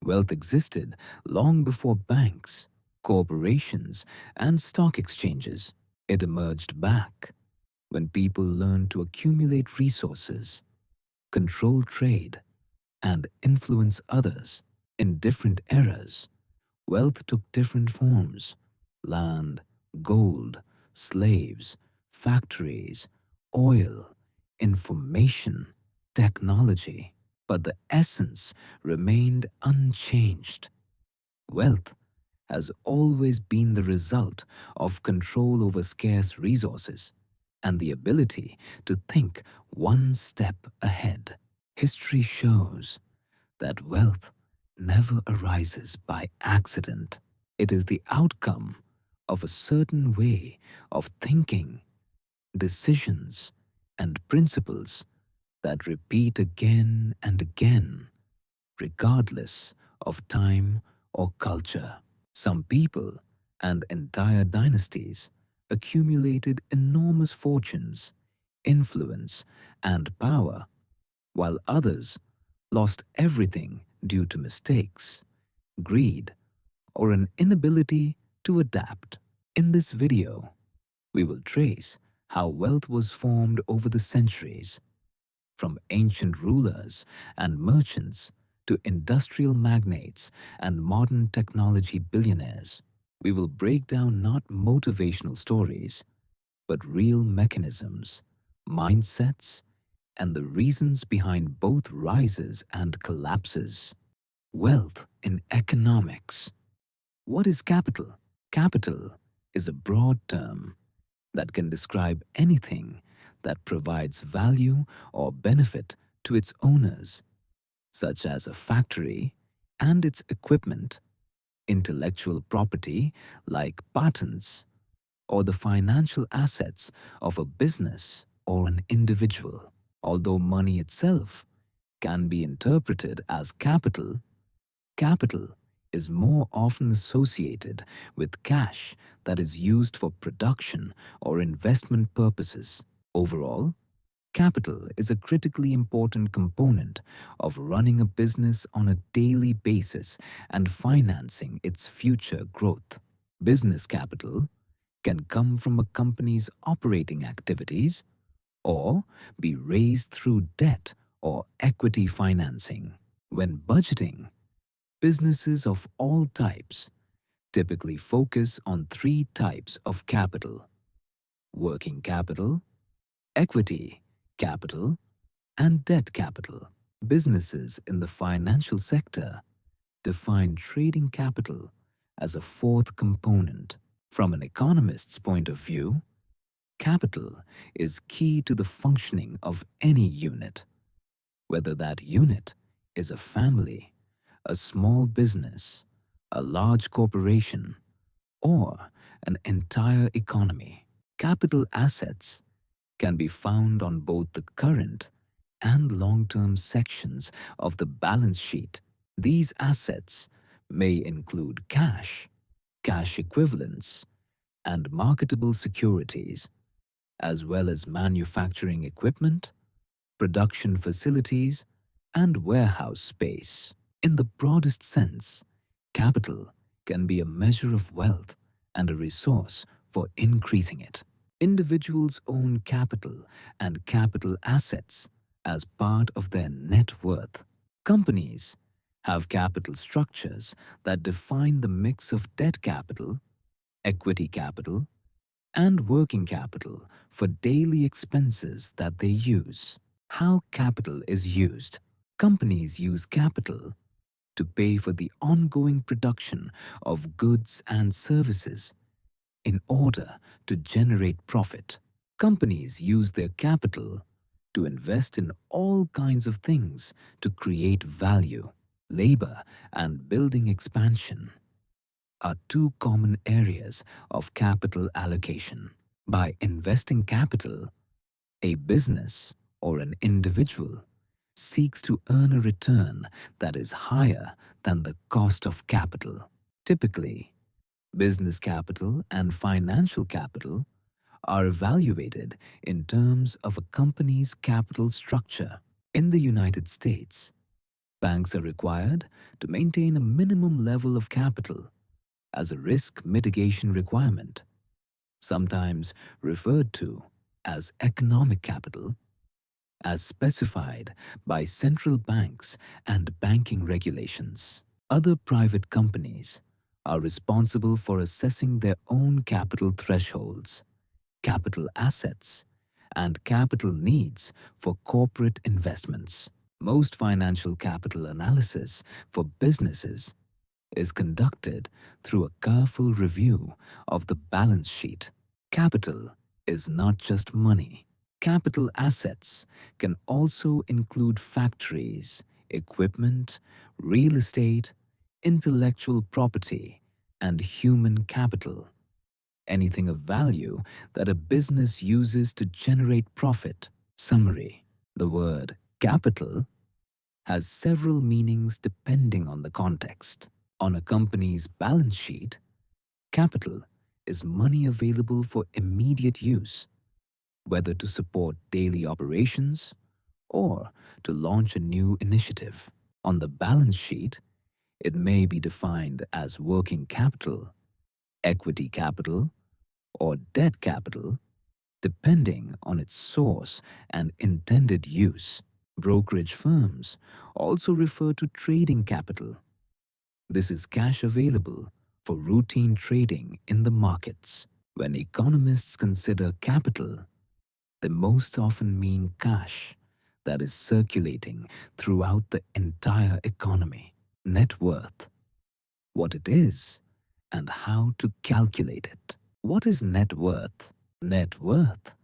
Wealth existed long before banks, corporations, and stock exchanges. It emerged back when people learned to accumulate resources, control trade, and influence others. In different eras, wealth took different forms: land, gold, slaves, factories, oil, information, technology. But the essence remained unchanged. Wealth has always been the result of control over scarce resources and the ability to think one step ahead. History shows that wealth never arises by accident. It is the outcome of a certain way of thinking, decisions, and principles that repeat again and again, regardless of time or culture. Some people and entire dynasties accumulated enormous fortunes, influence, and power, while others lost everything due to mistakes, greed, or an inability to adapt. In this video, we will trace how wealth was formed over the centuries, from ancient rulers and merchants to industrial magnates and modern technology billionaires. We will break down not motivational stories, but real mechanisms, mindsets, and the reasons behind both rises and collapses. Wealth in economics. What is capital? Capital is a broad term that can describe anything that provides value or benefit to its owners, such as a factory and its equipment, intellectual property like patents, or the financial assets of a business or an individual. Although money itself can be interpreted as capital, capital is more often associated with cash that is used for production or investment purposes. Overall, capital is a critically important component of running a business on a daily basis and financing its future growth. Business capital can come from a company's operating activities or be raised through debt or equity financing. When budgeting, businesses of all types typically focus on three types of capital: working capital, equity capital, and debt capital. Businesses in the financial sector define trading capital as a fourth component. From an economist's point of view, capital is key to the functioning of any unit, whether that unit is a family, a small business, a large corporation, or an entire economy. Capital assets can be found on both the current and long-term sections of the balance sheet. These assets may include cash, cash equivalents, and marketable securities, as well as manufacturing equipment, production facilities, and warehouse space. In the broadest sense, capital can be a measure of wealth and a resource for increasing it. Individuals own capital and capital assets as part of their net worth. Companies have capital structures that define the mix of debt capital, equity capital, and working capital for daily expenses that they use. How capital is used. Companies use capital to pay for the ongoing production of goods and services in order to generate profit. Companies use their capital to invest in all kinds of things to create value. Labor and building expansion are two common areas of capital allocation. By investing capital, a business or an individual seeks to earn a return that is higher than the cost of capital. Typically, business capital and financial capital are evaluated in terms of a company's capital structure. In the United States, Banks are required to maintain a minimum level of capital as a risk mitigation requirement, sometimes referred to as economic capital, as specified by central banks and banking regulations. Other private companies are responsible for assessing their own capital thresholds, capital assets, and capital needs for corporate investments. Most financial capital analysis for businesses is conducted through a careful review of the balance sheet. Capital is not just money. Capital assets can also include factories, equipment, real estate, intellectual property, and human capital. Anything of value that a business uses to generate profit. Summary: the word capital has several meanings depending on the context. On a company's balance sheet, capital is money available for immediate use, whether to support daily operations or to launch a new initiative. On the balance sheet, it may be defined as working capital, equity capital, or debt capital, depending on its source and intended use. Brokerage firms also refer to trading capital. This is cash available for routine trading in the markets. When economists consider capital, they most often mean cash that is circulating throughout the entire economy. Net worth, what it is, and how to calculate it. What is net worth? Net worth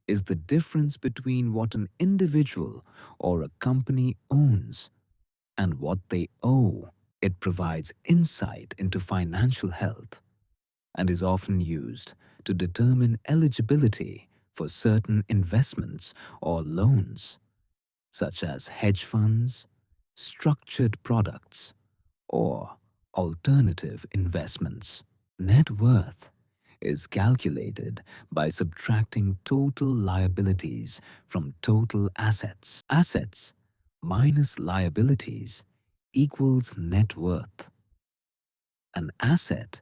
is the difference between what an individual or a company owns and what they owe. It provides insight into financial health and is often used to determine eligibility for certain investments or loans, such as hedge funds, structured products, or alternative investments. Net worth is calculated by subtracting total liabilities from total assets. Assets minus liabilities equals net worth. An asset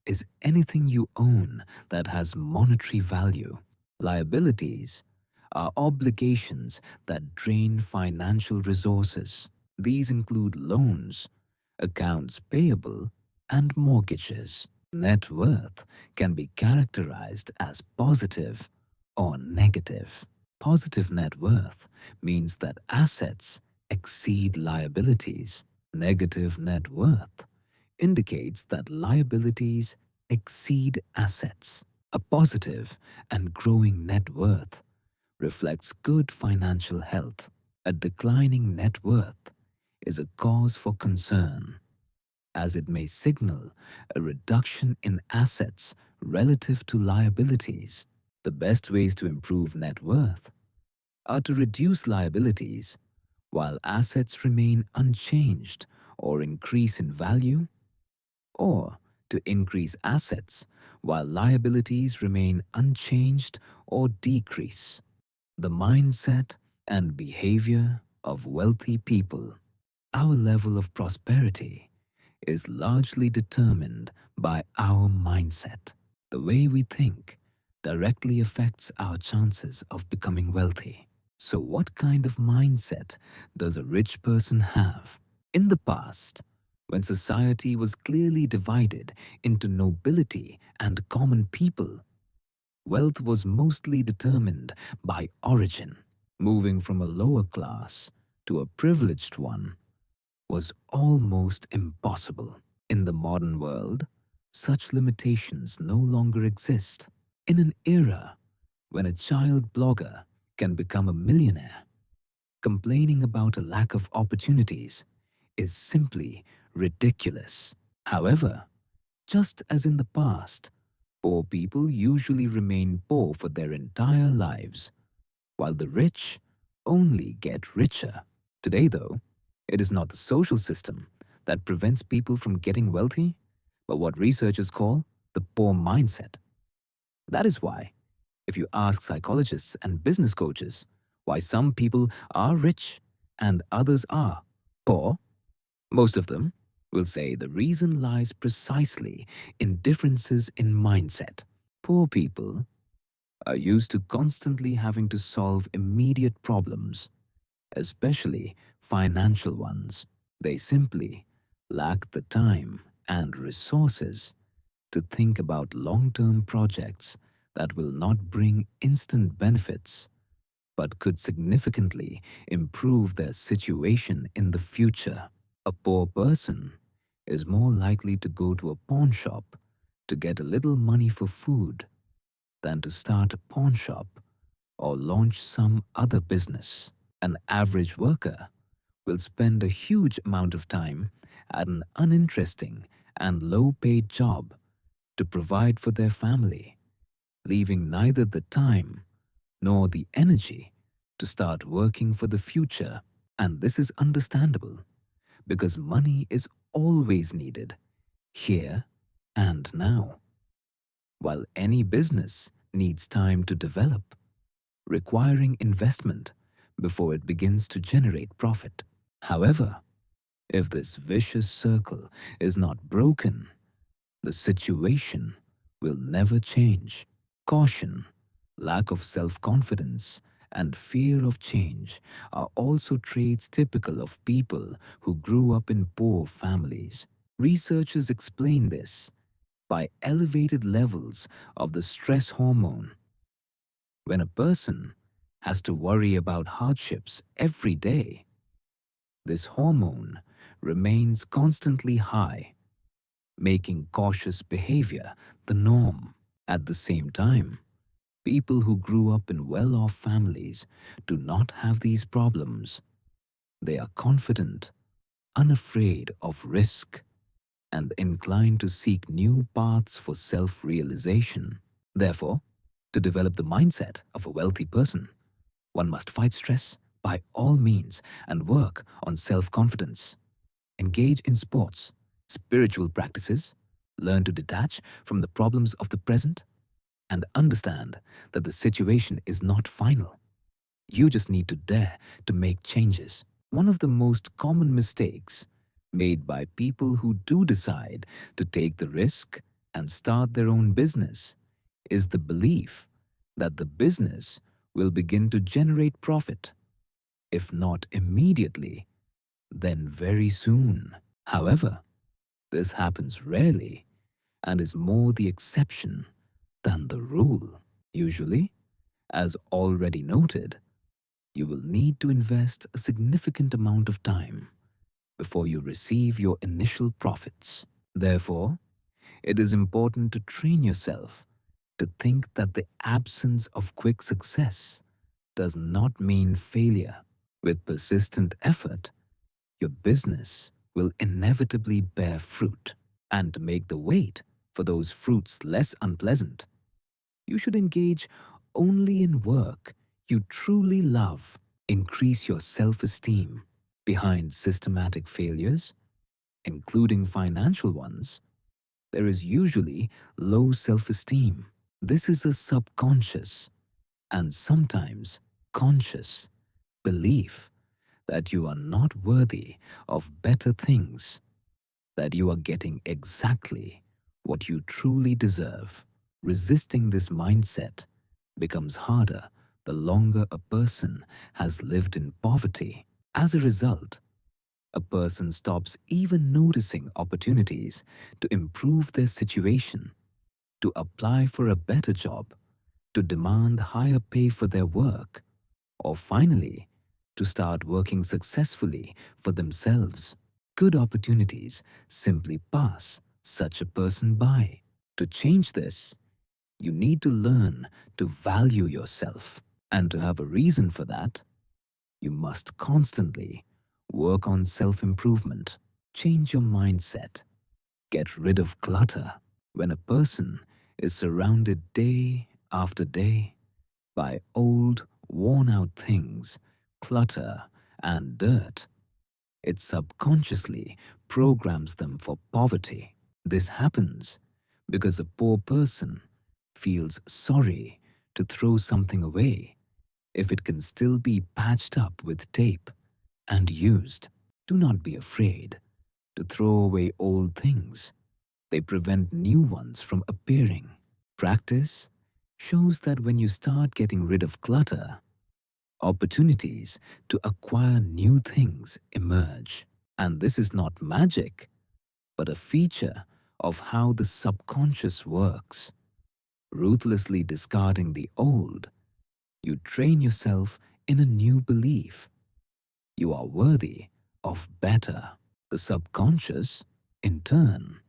is anything you own that has monetary value. Liabilities are obligations that drain financial resources. These include loans, accounts payable, and mortgages. Net worth can be characterized as positive or negative. Positive net worth means that assets exceed liabilities. Negative net worth indicates that liabilities exceed assets. A positive and growing net worth reflects good financial health. A declining net worth is a cause for concern, as it may signal a reduction in assets relative to liabilities. The best ways to improve net worth are to reduce liabilities while assets remain unchanged or increase in value, or to increase assets while liabilities remain unchanged or decrease. The mindset and behavior of wealthy people. Our level of prosperity is largely determined by our mindset. The way we think directly affects our chances of becoming wealthy. So what kind of mindset does a rich person have? In the past, when society was clearly divided into nobility and common people, wealth was mostly determined by origin. Moving from a lower class to a privileged one was almost impossible. In the modern world, such limitations no longer exist. In an era when a child blogger can become a millionaire, complaining about a lack of opportunities is simply ridiculous. However, just as in the past, poor people usually remain poor for their entire lives, while the rich only get richer. Today, though, it is not the social system that prevents people from getting wealthy, but what researchers call the poor mindset. That is why, if you ask psychologists and business coaches why some people are rich and others are, Or, most of them will say the reason lies precisely in differences in mindset. Poor people are used to constantly having to solve immediate problems, especially financial ones. They simply lack the time and resources to think about long-term projects that will not bring instant benefits but could significantly improve their situation in the future. A poor person is more likely to go to a pawn shop to get a little money for food than to start a pawn shop or launch some other business. An average worker will spend a huge amount of time at an uninteresting and low-paid job to provide for their family, leaving neither the time nor the energy to start working for the future. And this is understandable because money is always needed here and now, while any business needs time to develop, requiring investment before it begins to generate profit. However, if this vicious circle is not broken, the situation will never change. Caution, lack of self-confidence, and fear of change are also traits typical of people who grew up in poor families. Researchers explain this by elevated levels of the stress hormone. When a person has to worry about hardships every day, this hormone remains constantly high, making cautious behavior the norm. At the same time, people who grew up in well-off families do not have these problems. They are confident, unafraid of risk, and inclined to seek new paths for self-realization. Therefore, to develop the mindset of a wealthy person, one must fight stress by all means and work on self-confidence. Engage in sports, spiritual practices, learn to detach from the problems of the present, and understand that the situation is not final. You just need to dare to make changes. One of the most common mistakes made by people who do decide to take the risk and start their own business is the belief that the business will begin to generate profit, if not immediately, then very soon. However, this happens rarely and is more the exception than the rule. Usually, as already noted, you will need to invest a significant amount of time before you receive your initial profits. Therefore, it is important to train yourself to think that the absence of quick success does not mean failure. With persistent effort, your business will inevitably bear fruit. And to make the wait for those fruits less unpleasant, you should engage only in work you truly love. Increase your self-esteem. Behind systematic failures, including financial ones, there is usually low self-esteem. This is a subconscious and sometimes conscious belief that you are not worthy of better things, that you are getting exactly what you truly deserve. Resisting this mindset becomes harder the longer a person has lived in poverty. As a result, a person stops even noticing opportunities to improve their situation, to apply for a better job, to demand higher pay for their work, or finally, to start working successfully for themselves. Good opportunities simply pass such a person by. To change this, you need to learn to value yourself. And to have a reason for that, you must constantly work on self-improvement. Change your mindset. Get rid of clutter. When a person is surrounded day after day by old, worn-out things, clutter, and dirt, it subconsciously programs them for poverty. This happens because a poor person feels sorry to throw something away if it can still be patched up with tape and used. Do not be afraid to throw away old things. They prevent new ones from appearing. Practice shows that when you start getting rid of clutter, opportunities to acquire new things emerge. And this is not magic, but a feature of how the subconscious works. Ruthlessly discarding the old, you train yourself in a new belief. You are worthy of better. The subconscious, in turn,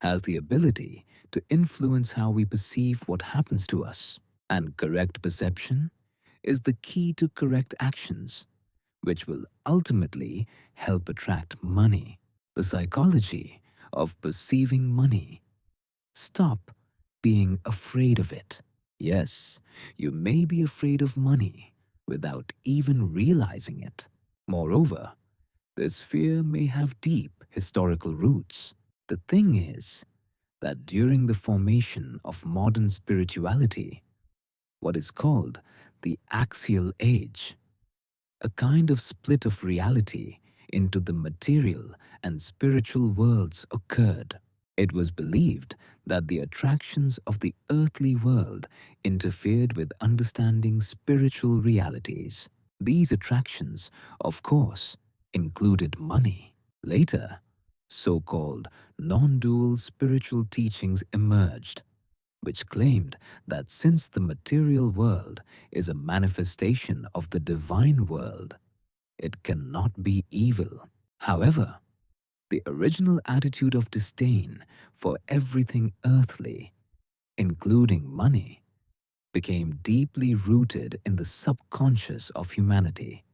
has the ability to influence how we perceive what happens to us. And correct perception is the key to correct actions, which will ultimately help attract money. The psychology of perceiving money. Stop being afraid of it. Yes, you may be afraid of money without even realizing it. Moreover, this fear may have deep historical roots. The thing is that during the formation of modern spirituality, what is called the axial age, a kind of split of reality into the material and spiritual worlds occurred. It was believed that the attractions of the earthly world interfered with understanding spiritual realities. These attractions, of course, included money. Later, so-called non-dual spiritual teachings emerged, which claimed that since the material world is a manifestation of the divine world, it cannot be evil. However, the original attitude of disdain for everything earthly, including money, became deeply rooted in the subconscious of humanity.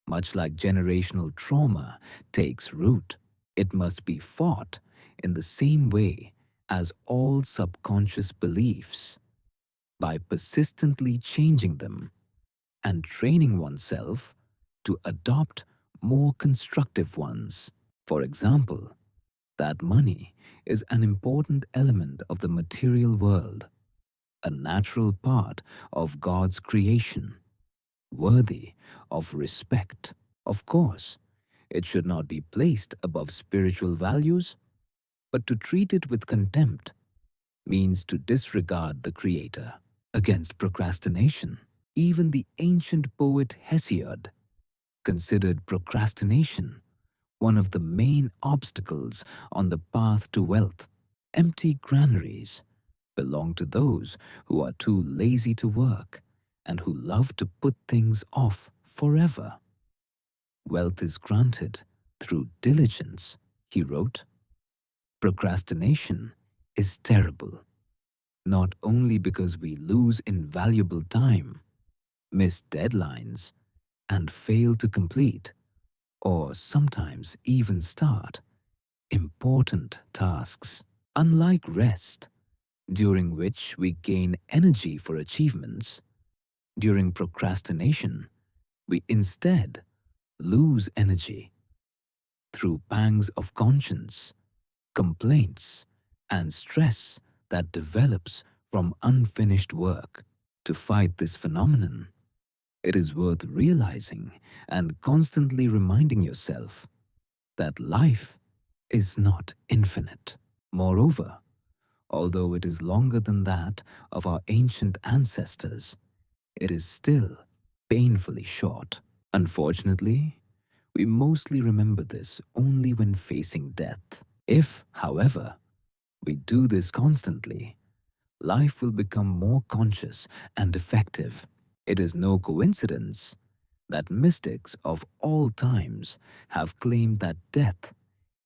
Much like generational trauma takes root, it must be fought in the same way as all subconscious beliefs, by persistently changing them and training oneself to adopt more constructive ones. For example, that money is an important element of the material world, a natural part of God's creation, worthy of respect. Of course, it should not be placed above spiritual values, but to treat it with contempt means to disregard the Creator. Against procrastination, even the ancient poet Hesiod considered procrastination one of the main obstacles on the path to wealth. Empty granaries belong to those who are too lazy to work and who love to put things off forever. Wealth is granted through diligence, he wrote. Procrastination is terrible, not only because we lose invaluable time, miss deadlines, and fail to complete, or sometimes even start, important tasks. Unlike rest, during which we gain energy for achievements, during procrastination, we instead lose energy through pangs of conscience, complaints, and stress that develops from unfinished work. To fight this phenomenon, it is worth realizing and constantly reminding yourself that life is not infinite. Moreover, although it is longer than that of our ancient ancestors, it is still painfully short. Unfortunately, we mostly remember this only when facing death. If, however, we do this constantly, life will become more conscious and effective. It is no coincidence that mystics of all times have claimed that death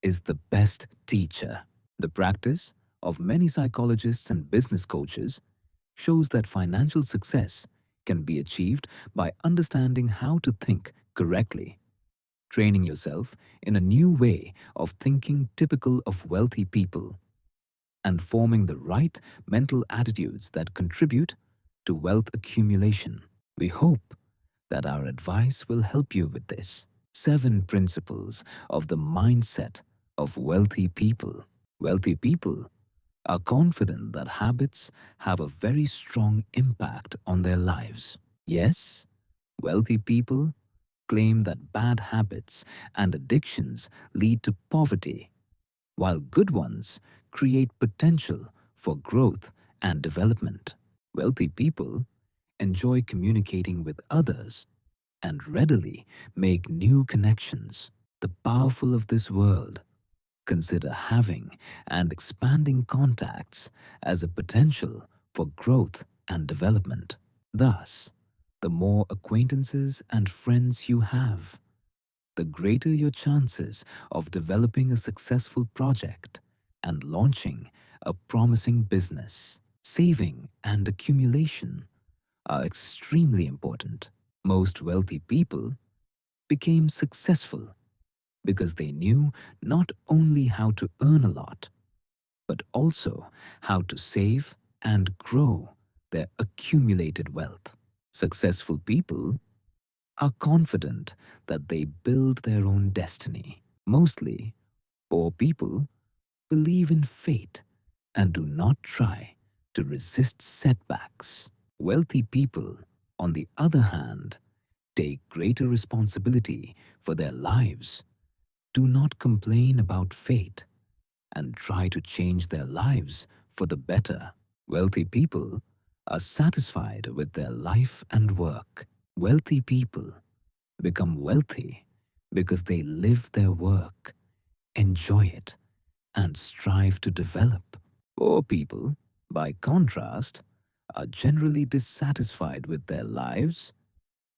is the best teacher. The practice of many psychologists and business coaches shows that financial success can be achieved by understanding how to think correctly, training yourself in a new way of thinking typical of wealthy people, and forming the right mental attitudes that contribute to wealth accumulation. We hope that our advice will help you with this. 7 principles of the mindset of wealthy people. Wealthy people are confident that habits have a very strong impact on their lives. Yes, wealthy people claim that bad habits and addictions lead to poverty, while good ones create potential for growth and development. Wealthy people enjoy communicating with others and readily make new connections. The powerful of this world consider having and expanding contacts as a potential for growth and development. Thus, the more acquaintances and friends you have, the greater your chances of developing a successful project and launching a promising business. Saving and accumulation are extremely important. Most wealthy people became successful because they knew not only how to earn a lot, but also how to save and grow their accumulated wealth. Successful people are confident that they build their own destiny. Mostly, poor people believe in fate and do not try to resist setbacks. Wealthy people, on the other hand, take greater responsibility for their lives, do not complain about fate, and try to change their lives for the better. Wealthy people are satisfied with their life and work. Wealthy people become wealthy because they live their work, enjoy it, and strive to develop. Poor people, by contrast, are generally dissatisfied with their lives.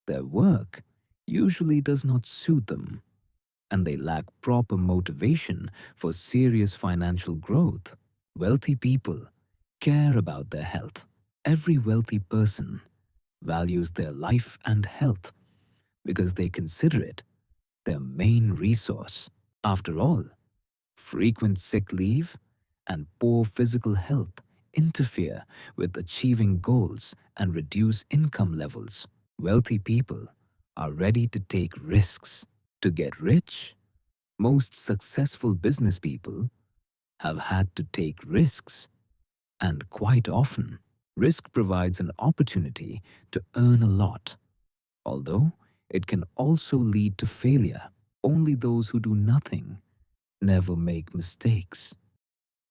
Their work usually does not suit them, and they lack proper motivation for serious financial growth. Wealthy people care about their health. Every wealthy person values their life and health because they consider it their main resource. After all, frequent sick leave and poor physical health interfere with achieving goals and reduce income levels. Wealthy people are ready to take risks. To get rich, most successful business people have had to take risks, and quite often, risk provides an opportunity to earn a lot, although it can also lead to failure. Only those who do nothing never make mistakes.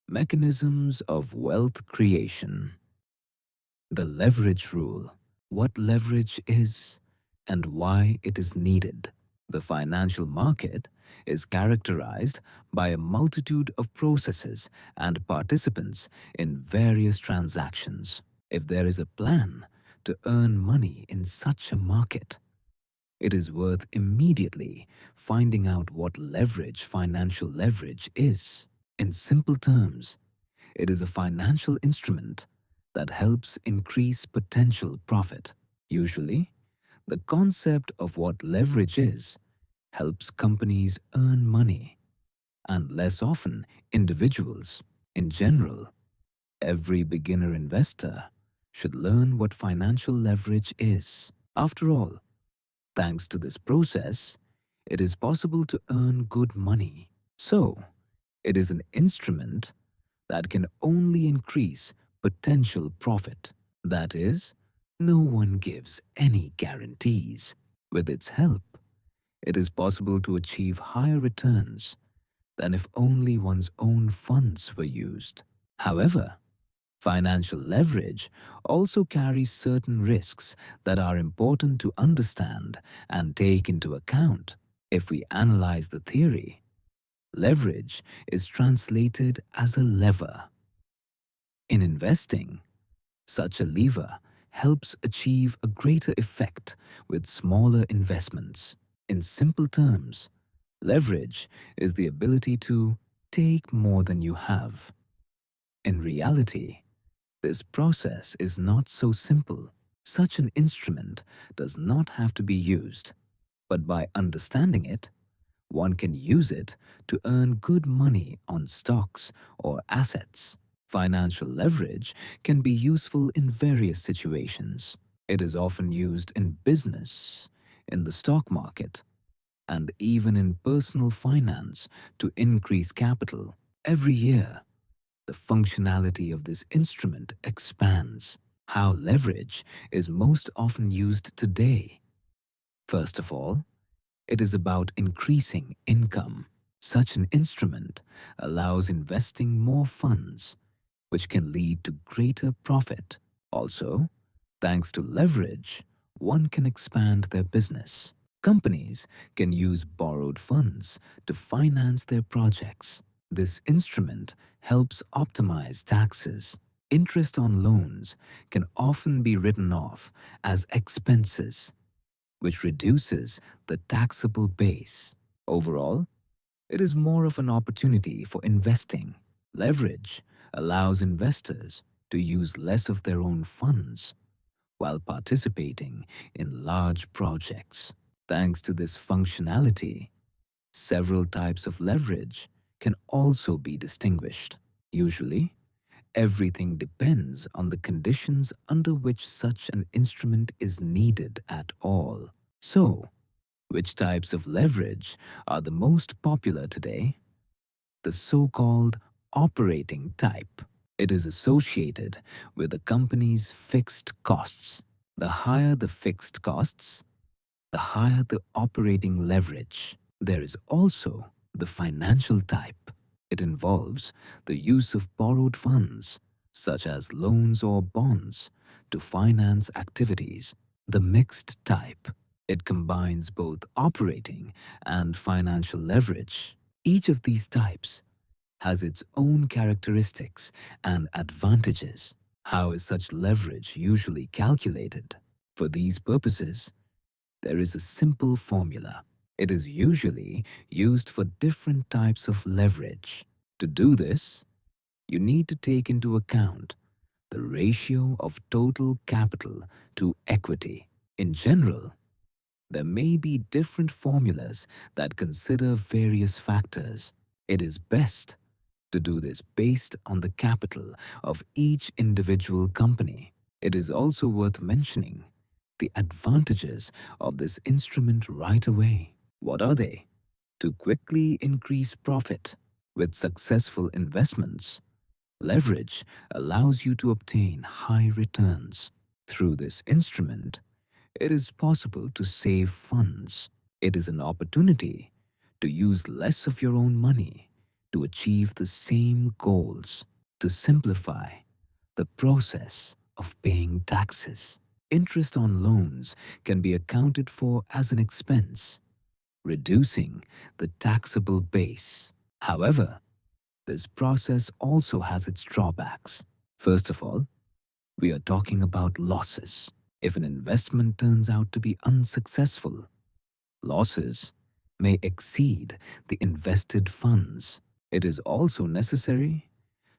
Mechanisms of wealth creation. The leverage rule. What leverage is and why it is needed. The financial market is characterized by a multitude of processes and participants in various transactions. If there is a plan to earn money in such a market, it is worth immediately finding out what financial leverage is. In simple terms, it is a financial instrument that helps increase potential profit. Usually, the concept of what leverage is helps companies earn money, and less often individuals. In general, every beginner investor should learn what financial leverage is. After all, thanks to this process, it is possible to earn good money. So, it is an instrument that can only increase potential profit. That is, no one gives any guarantees. With its help, it is possible to achieve higher returns than if only one's own funds were used. However, financial leverage also carries certain risks that are important to understand and take into account. If we analyze the theory, leverage is translated as a lever. In investing, such a lever helps achieve a greater effect with smaller investments. In simple terms, leverage is the ability to take more than you have. In reality, this process is not so simple. Such an instrument does not have to be used, but by understanding it, one can use it to earn good money on stocks or assets. Financial leverage can be useful in various situations. It is often used in business, in the stock market, and even in personal finance to increase capital. Every year, the functionality of this instrument expands. How leverage is most often used today. First of all, It is about increasing income. Such an instrument allows investing more funds, which can lead to greater profit. Also, thanks to leverage, one can expand their business. Companies can use borrowed funds to finance their projects. This instrument helps optimize taxes. Interest on loans can often be written off as expenses, which reduces the taxable base. Overall, it is more of an opportunity for investing. Leverage allows investors to use less of their own funds while participating in large projects. Thanks to this functionality, several types of leverage can also be distinguished. Usually, everything depends on the conditions under which such an instrument is needed at all. So, which types of leverage are the most popular today? The so-called operating type. It is associated with a company's fixed costs. The higher the fixed costs, the higher the operating leverage. There is also the financial type. It involves the use of borrowed funds, such as loans or bonds, to finance activities. The mixed type. It combines both operating and financial leverage. Each of these types has its own characteristics and advantages. How is such leverage usually calculated? For these purposes, there is a simple formula. It is usually used for different types of leverage. To do this, you need to take into account the ratio of total capital to equity. In general, there may be different formulas that consider various factors. It is best to do this based on the capital of each individual company. It is also worth mentioning the advantages of this instrument right away. What are they? To quickly increase profit. With successful investments, leverage allows you to obtain high returns. Through this instrument, it is possible to save funds. It is an opportunity to use less of your own money to achieve the same goals. To simplify the process of paying taxes. Interest on loans can be accounted for as an expense, reducing the taxable base. However, this process also has its drawbacks. First of all, we are talking about losses. If an investment turns out to be unsuccessful, losses may exceed the invested funds. It is also necessary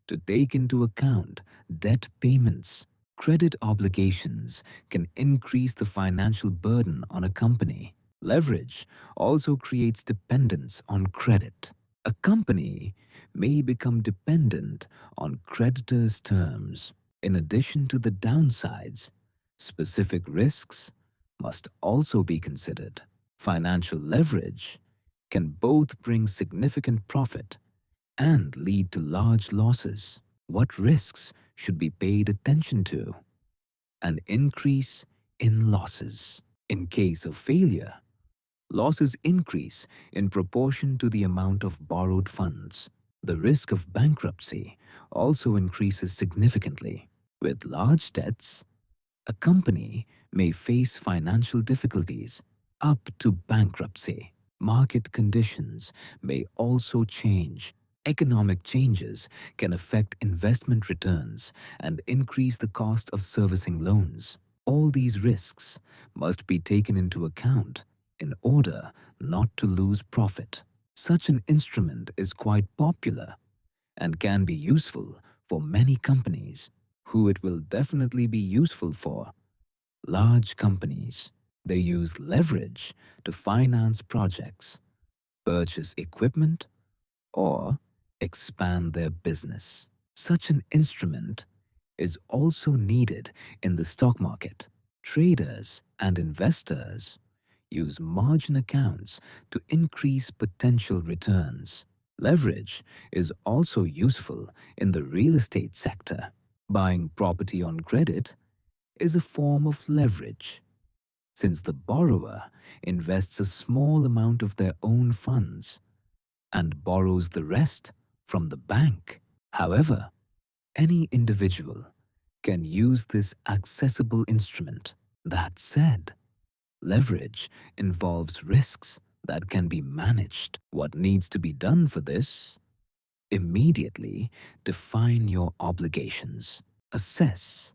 to take into account debt payments. Credit obligations can increase the financial burden on a company. Leverage also creates dependence on credit. A company may become dependent on creditors' terms. In addition to the downsides, specific risks must also be considered. Financial leverage can both bring significant profit and lead to large losses. What risks should be paid attention to? An increase in losses. In case of failure, losses increase in proportion to the amount of borrowed funds. The risk of bankruptcy also increases significantly. With large debts, a company may face financial difficulties up to bankruptcy. Market conditions may also change. Economic changes can affect investment returns and increase the cost of servicing loans. All these risks must be taken into account in order not to lose profit. Such an instrument is quite popular and can be useful for many companies. Who it will definitely be useful for? Large companies. They use leverage to finance projects, purchase equipment, or expand their business. Such an instrument is also needed in the stock market. Traders and investors use margin accounts to increase potential returns. Leverage is also useful in the real estate sector. Buying property on credit is a form of leverage. since the borrower invests a small amount of their own funds and borrows the rest from the bank. However, any individual can use this accessible instrument. That said, leverage involves risks that can be managed. What needs to be done for this? Immediately define your obligations. Assess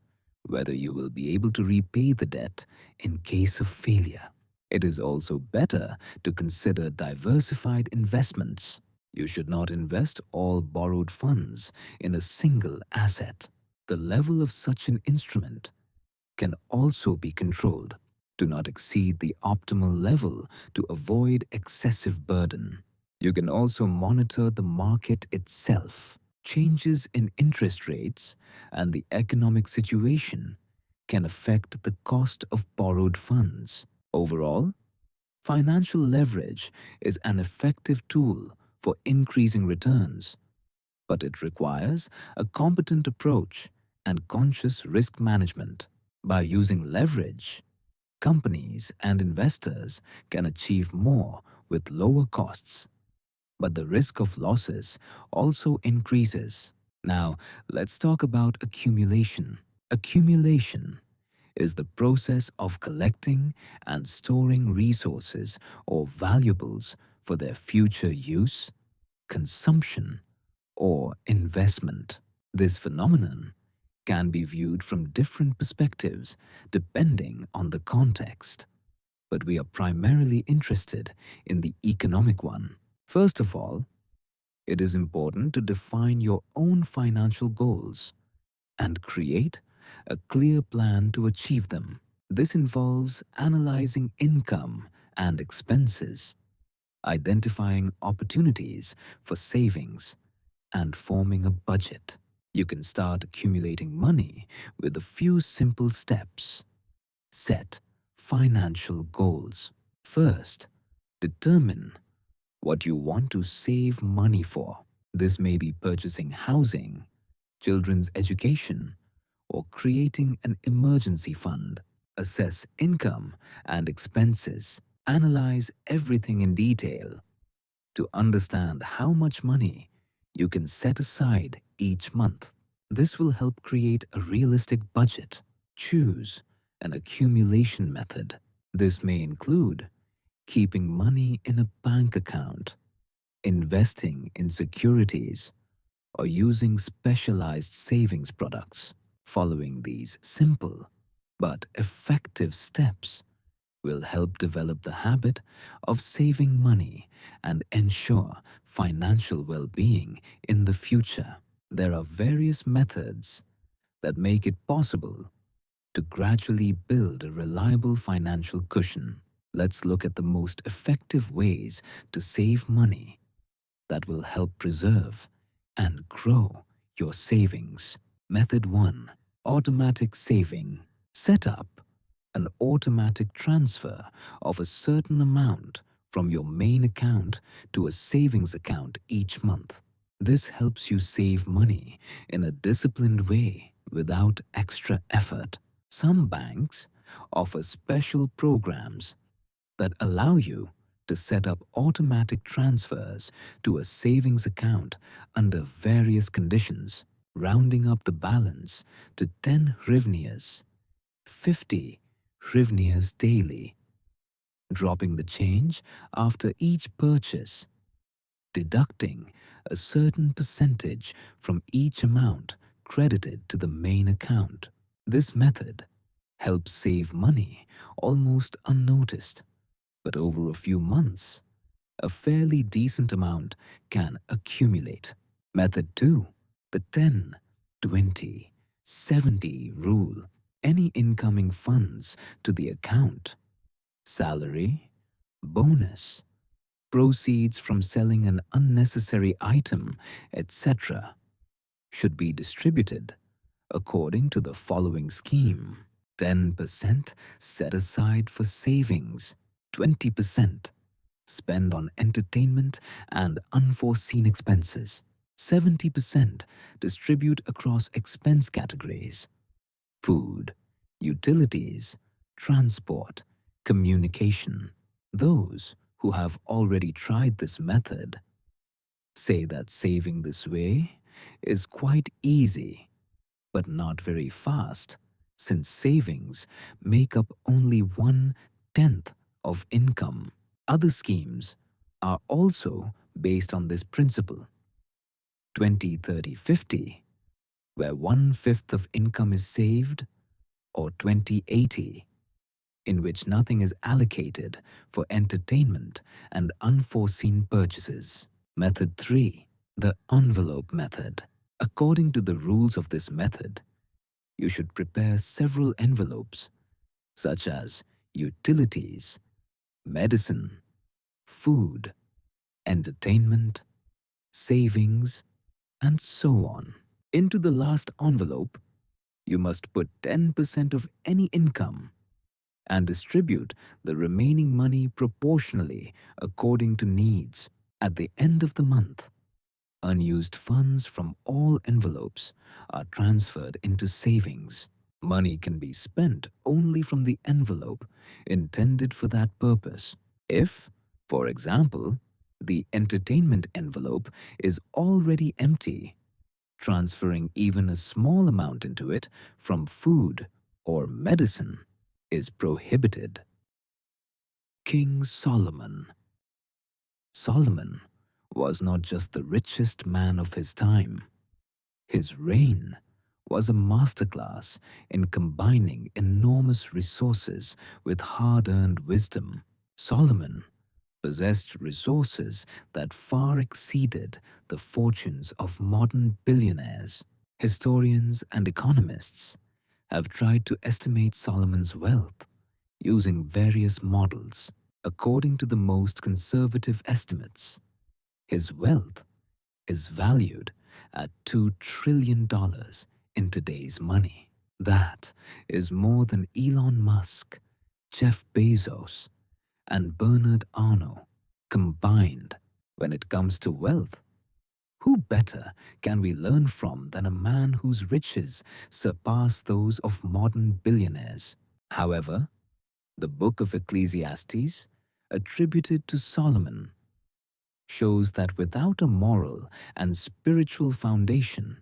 whether you will be able to repay the debt in case of failure. It is also better to consider diversified investments. You should not invest all borrowed funds in a single asset. The level of such an instrument can also be controlled. Do not exceed the optimal level to avoid excessive burden. You can also monitor the market itself. Changes in interest rates and the economic situation can affect the cost of borrowed funds. Overall, financial leverage is an effective tool for increasing returns, but it requires a competent approach and conscious risk management. By using leverage, companies and investors can achieve more with lower costs, but the risk of losses also increases. Now, let's talk about accumulation. Accumulation is the process of collecting and storing resources or valuables for their future use, consumption, or investment. This phenomenon can be viewed from different perspectives depending on the context, but we are primarily interested in the economic one. First of all, it is important to define your own financial goals and create a clear plan to achieve them. This involves analyzing income and expenses, identifying opportunities for savings, and forming a budget. You can start accumulating money with a few simple steps. Set financial goals. First, determine what you want to save money for. This may be purchasing housing, children's education, or creating an emergency fund. Assess income and expenses. Analyze everything in detail to understand how much money you can set aside each month. This will help create a realistic budget. Choose an accumulation method. This may include keeping money in a bank account, investing in securities, or using specialized savings products. Following these simple but effective steps will help develop the habit of saving money and ensure financial well-being in the future. There are various methods that make it possible to gradually build a reliable financial cushion. Let's look at the most effective ways to save money that will help preserve and grow your savings. Method 1. Automatic saving. Set up an automatic transfer of a certain amount from your main account to a savings account each month. This helps you save money in a disciplined way without extra effort. Some banks offer special programs that allow you to set up automatic transfers to a savings account under various conditions, rounding up the balance to 10 hryvnias, 50 hryvnias daily, dropping the change after each purchase, deducting a certain percentage from each amount credited to the main account. This method helps save money almost unnoticed, but over a few months, a fairly decent amount can accumulate. Method 2. The 10, 20, 70 rule. Any incoming funds to the account, salary, bonus, proceeds from selling an unnecessary item, etc., should be distributed according to the following scheme. 10% set aside for savings, 20% spend on entertainment and unforeseen expenses, 70% distribute across expense categories: food, utilities, transport, Communication. Those who have already tried this method say that saving this way is quite easy, but not very fast, since savings make up only 1/10 of income. Other schemes are also based on this principle: 20, 30, 50, where 1/5 of income is saved, or 20/80, in which nothing is allocated for entertainment and unforeseen purchases. Method 3. The envelope method. According to the rules of this method, you should prepare several envelopes, such as utilities, medicine, food, entertainment, savings, and so on. Into the last envelope, you must put 10% of any income and distribute the remaining money proportionally according to needs. At the end of the month, unused funds from all envelopes are transferred into savings. Money can be spent only from the envelope intended for that purpose. If, for example, the entertainment envelope is already empty, transferring even a small amount into it from food or medicine is prohibited. King Solomon. Solomon was not just the richest man of his time. His reign was a masterclass in combining enormous resources with hard-earned wisdom. Solomon possessed resources that far exceeded the fortunes of modern billionaires. Historians and economists have tried to estimate Solomon's wealth using various models. According to the most conservative estimates, his wealth is valued at $2 trillion in today's money. That is more than Elon Musk, Jeff Bezos, and Bernard Arnault combined. When it comes to wealth, who better can we learn from than a man whose riches surpass those of modern billionaires? However, the book of Ecclesiastes, attributed to Solomon, shows that without a moral and spiritual foundation,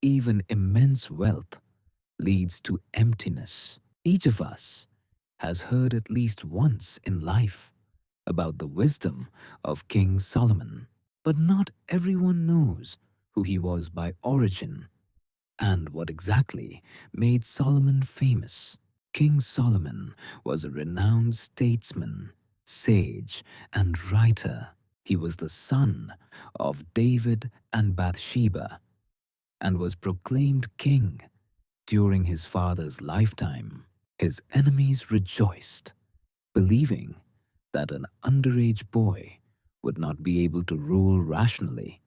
even immense wealth leads to emptiness. Each of us has heard at least once in life about the wisdom of King Solomon, but not everyone knows who he was by origin and what exactly made Solomon famous. King Solomon was a renowned statesman, sage, and writer. He was the son of David and Bathsheba and was proclaimed king during his father's lifetime. His enemies rejoiced, believing that an underage boy would not be able to rule rationally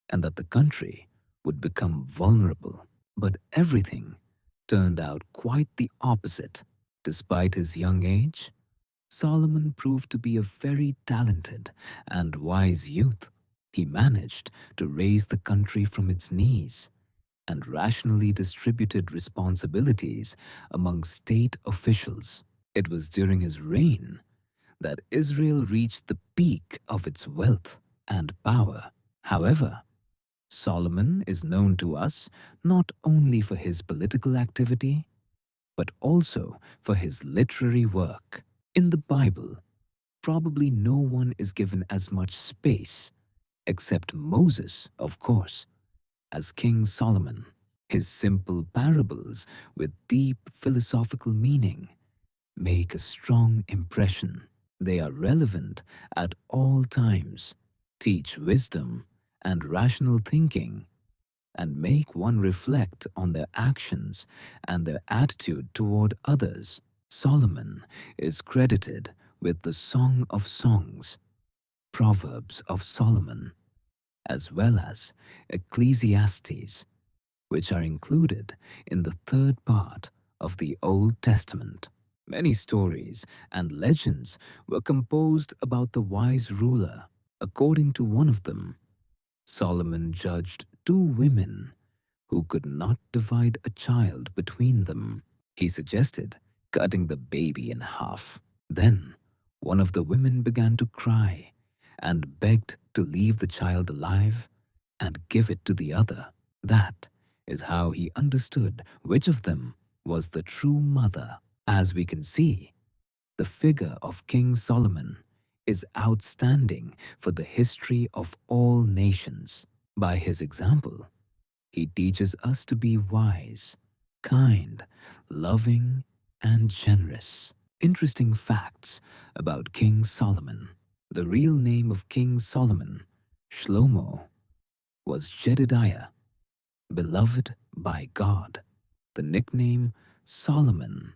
and that the country would become vulnerable. But everything turned out quite the opposite. Despite his young age, Solomon proved to be a very talented and wise youth. He managed to raise the country from its knees and rationally distributed responsibilities among state officials. It was during his reign that Israel reached the peak of its wealth and power. However, Solomon is known to us not only for his political activity, but also for his literary work. In the Bible, probably no one is given as much space, except Moses, of course, as King Solomon. His simple parables with deep philosophical meaning make a strong impression. They are relevant at all times, teach wisdom and rational thinking, and make one reflect on their actions and their attitude toward others. Solomon is credited with the Song of Songs, Proverbs of Solomon, as well as Ecclesiastes, which are included in the third part of the Old Testament. Many stories and legends were composed about the wise ruler. According to one of them, Solomon judged two women who could not divide a child between them. He suggested cutting the baby in half. Then one of the women began to cry and begged to leave the child alive and give it to the other. That is how he understood which of them was the true mother. As we can see, the figure of King Solomon is outstanding for the history of all nations. By his example, he teaches us to be wise, kind, loving, and generous. Interesting facts about King Solomon. The real name of King Solomon, Shlomo, was Jedediah, beloved by God. The nickname Solomon,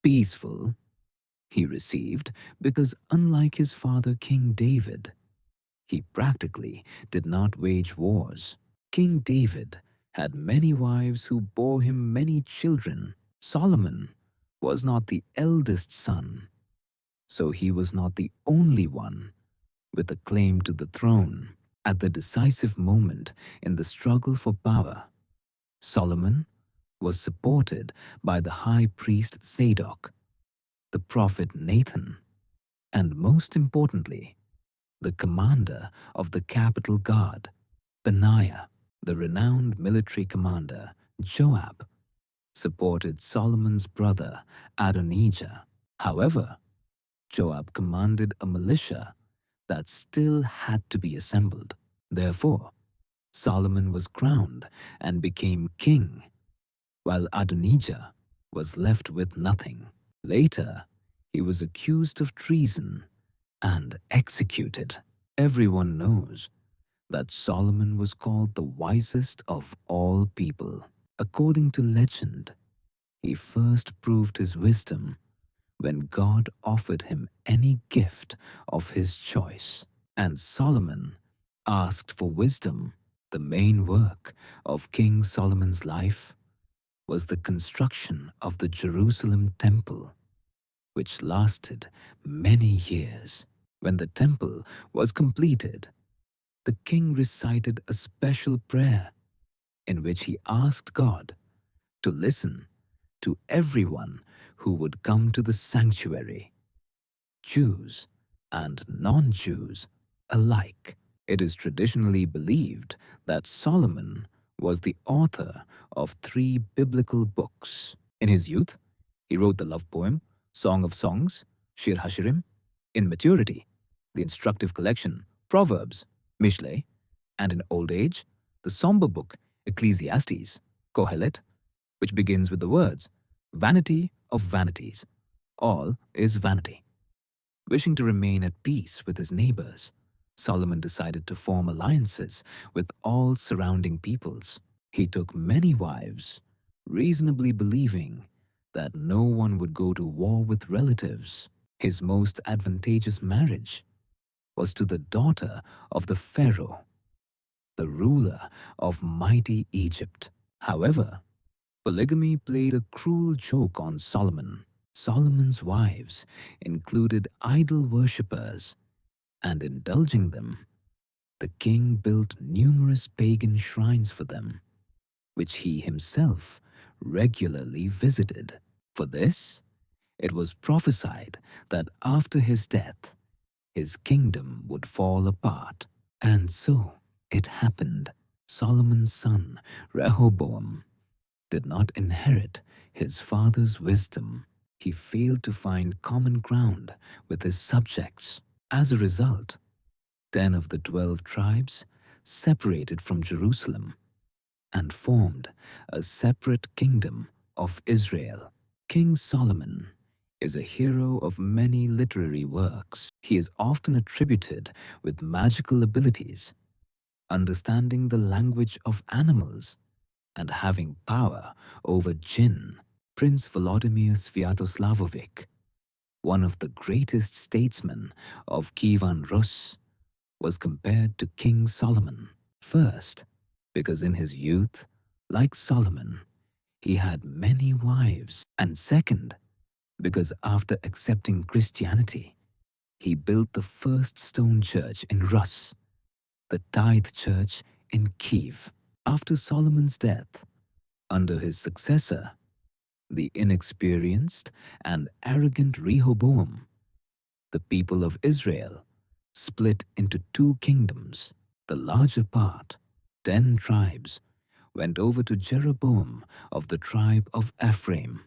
peaceful, he received because, unlike his father King David, he practically did not wage wars. King David had many wives who bore him many children. Solomon was not the eldest son, so he was not the only one with a claim to the throne. At the decisive moment in the struggle for power, Solomon was supported by the high priest Zadok, the prophet Nathan, and most importantly, the commander of the capital guard, Benaiah. The renowned military commander, Joab, supported Solomon's brother, Adonijah. However, Joab commanded a militia that still had to be assembled. Therefore, Solomon was crowned and became king, while Adonijah was left with nothing. Later, he was accused of treason and executed. Everyone knows that Solomon was called the wisest of all people. According to legend, he first proved his wisdom when God offered him any gift of his choice. And Solomon asked for wisdom. The main work of King Solomon's life was the construction of the Jerusalem temple, which lasted many years. When the temple was completed, the king recited a special prayer in which he asked God to listen to everyone who would come to the sanctuary, Jews and non-Jews alike. It is traditionally believed that Solomon was the author of 3 biblical books. In his youth, he wrote the love poem, Song of Songs, Shir Hashirim. In maturity, the instructive collection, Proverbs, Mishle, and in old age, the somber book, Ecclesiastes, Kohelet, which begins with the words, Vanity of vanities, all is vanity. Wishing to remain at peace with his neighbors, Solomon decided to form alliances with all surrounding peoples. He took many wives, reasonably believing that no one would go to war with relatives. His most advantageous marriage was to the daughter of the Pharaoh, the ruler of mighty Egypt. However, polygamy played a cruel joke on Solomon. Solomon's wives included idol worshippers, and indulging them, the king built numerous pagan shrines for them, which he himself regularly visited. For this, it was prophesied that after his death, his kingdom would fall apart. And so it happened. Solomon's son, Rehoboam, did not inherit his father's wisdom. He failed to find common ground with his subjects. As a result, 10 of the 12 tribes separated from Jerusalem and formed a separate kingdom of Israel. King Solomon is a hero of many literary works. He is often attributed with magical abilities, understanding the language of animals, and having power over jinn. Prince Volodymyr Sviatoslavovic, one of the greatest statesmen of Kievan Rus, was compared to King Solomon. First, because in his youth, like Solomon, he had many wives. And second, because after accepting Christianity, he built the first stone church in Rus, the Tithe Church in Kiev. After Solomon's death, under his successor, the inexperienced and arrogant Rehoboam, The people of Israel split into two kingdoms. The larger part, 10 tribes, went over to Jeroboam of the tribe of Ephraim.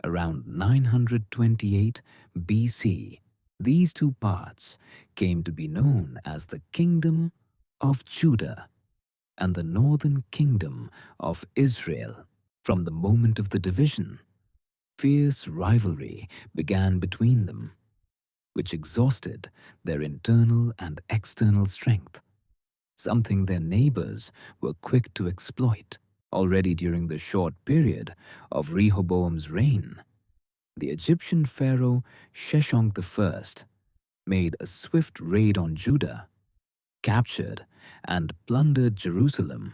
Around 928 BC, these two parts came to be known as the Kingdom of Judah and the Northern Kingdom of Israel. From the moment of the division, fierce rivalry began between them, which exhausted their internal and external strength, something their neighbors were quick to exploit. Already during the short period of Rehoboam's reign, the Egyptian pharaoh Sheshonq I made a swift raid on Judah, captured and plundered Jerusalem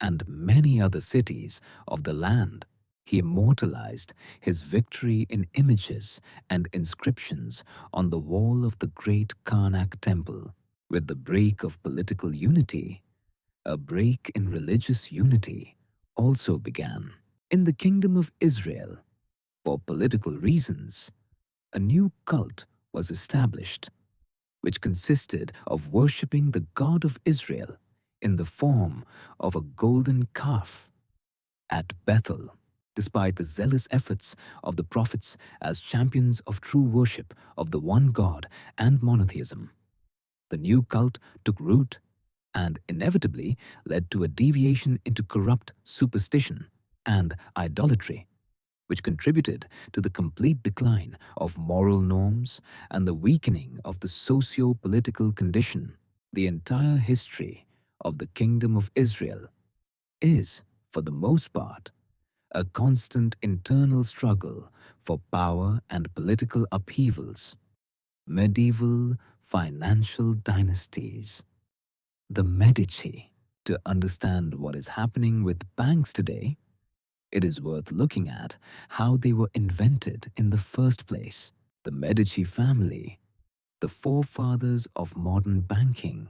and many other cities of the land. He immortalized his victory in images and inscriptions on the wall of the great Karnak temple. With the break of political unity, a break in religious unity also began. In the kingdom of Israel, for political reasons, a new cult was established, which consisted of worshipping the God of Israel in the form of a golden calf at Bethel. Despite the zealous efforts of the prophets as champions of true worship of the one God and monotheism, the new cult took root and inevitably led to a deviation into corrupt superstition and idolatry, which contributed to the complete decline of moral norms and the weakening of the socio-political condition. The entire history of the Kingdom of Israel is, for the most part, a constant internal struggle for power and political upheavals. Medieval financial dynasties. The Medici. To understand what is happening with banks today, it is worth looking at how they were invented in the first place. The Medici family, the forefathers of modern banking,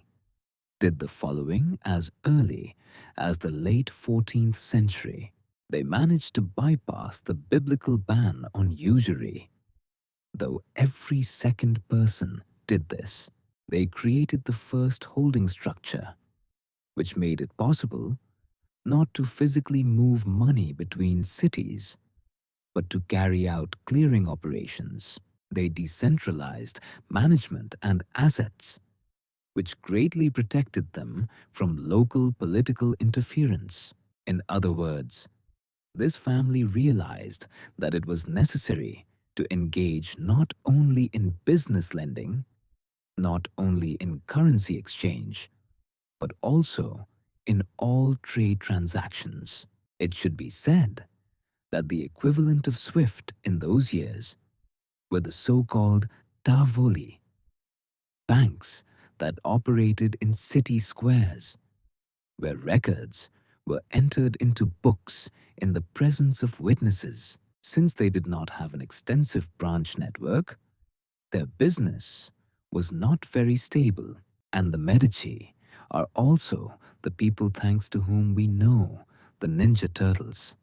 did the following as early as the late 14th century. They managed to bypass the biblical ban on usury. Though every second person did this, they created the first holding structure, which made it possible not to physically move money between cities, but to carry out clearing operations. They decentralized management and assets, which greatly protected them from local political interference. In other words, this family realized that it was necessary to engage not only in business lending, not only in currency exchange, but also in all trade transactions. It should be said that the equivalent of SWIFT in those years were the so-called Tavoli, banks that operated in city squares, where records were entered into books in the presence of witnesses. Since they did not have an extensive branch network, their business was not very stable. And the Medici are also the people thanks to whom we know the Ninja Turtles.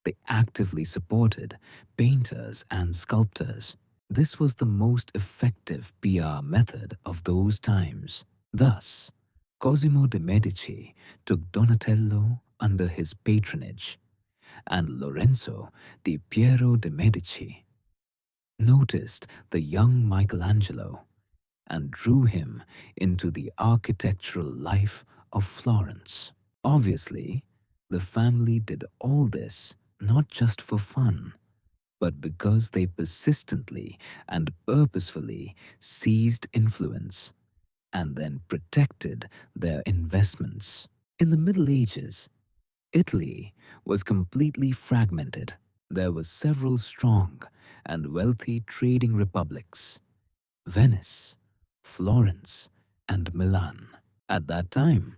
They actively supported painters and sculptors. This was the most effective PR method of those times. Thus, Cosimo de' Medici took Donatello under his patronage, and Lorenzo di Piero de' Medici noticed the young Michelangelo and drew him into the architectural life of Florence. Obviously, the family did all this not just for fun, but because they persistently and purposefully seized influence and then protected their investments. In the Middle Ages, Italy was completely fragmented. There were several strong and wealthy trading republics: Venice, Florence, and Milan. At that time,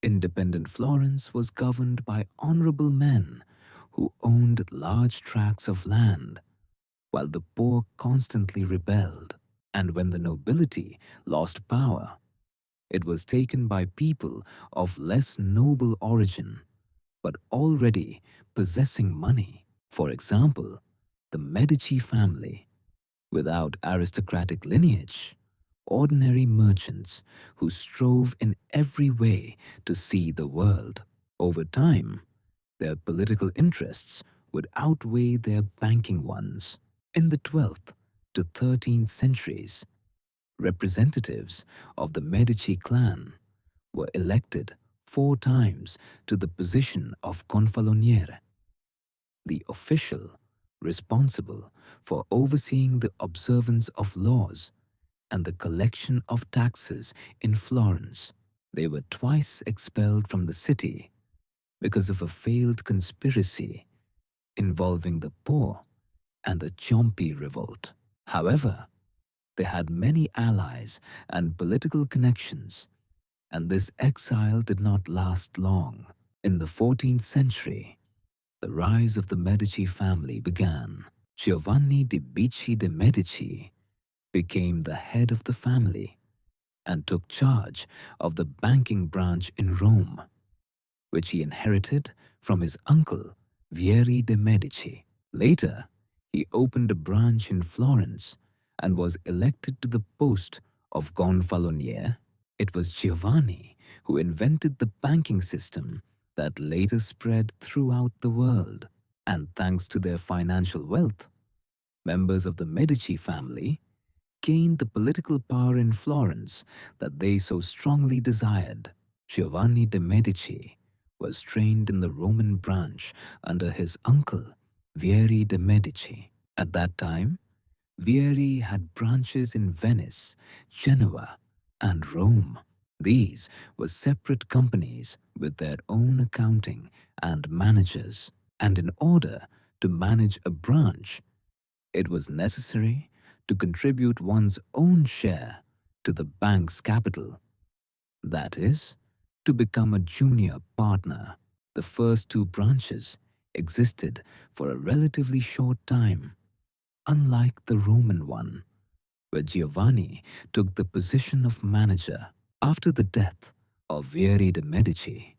independent Florence was governed by honorable men who owned large tracts of land, while the poor constantly rebelled. And when the nobility lost power, it was taken by people of less noble origin, but already possessing money. For example, the Medici family Without aristocratic lineage, ordinary merchants who strove in every way to see the world. Over time, their political interests would outweigh their banking ones. In the 12th to 13th centuries, representatives of the Medici clan were elected 4 times to the position of Gonfaloniere, the official responsible for overseeing the observance of laws and the collection of taxes in Florence. They were twice expelled from the city because of a failed conspiracy involving the poor and the Ciompi revolt. However, they had many allies and political connections, and this exile did not last long. In the 14th century, the rise of the Medici family began. Giovanni di Bicci de' Medici became the head of the family and took charge of the banking branch in Rome, which he inherited from his uncle Vieri de' Medici. Later, he opened a branch in Florence and was elected to the post of Gonfaloniere. It was Giovanni who invented the banking system that later spread throughout the world. And thanks to their financial wealth, members of the Medici family gained the political power in Florence that they so strongly desired. Giovanni de' Medici was trained in the Roman branch under his uncle Vieri de' Medici. At that time, Vieri had branches in Venice, Genoa, and Rome. These were separate companies with their own accounting and managers, and in order to manage a branch, it was necessary to contribute one's own share to the bank's capital. That is, to become a junior partner. The first 2 branches existed for a relatively short time, unlike the Roman one, where Giovanni took the position of manager. After the death of Vieri de' Medici,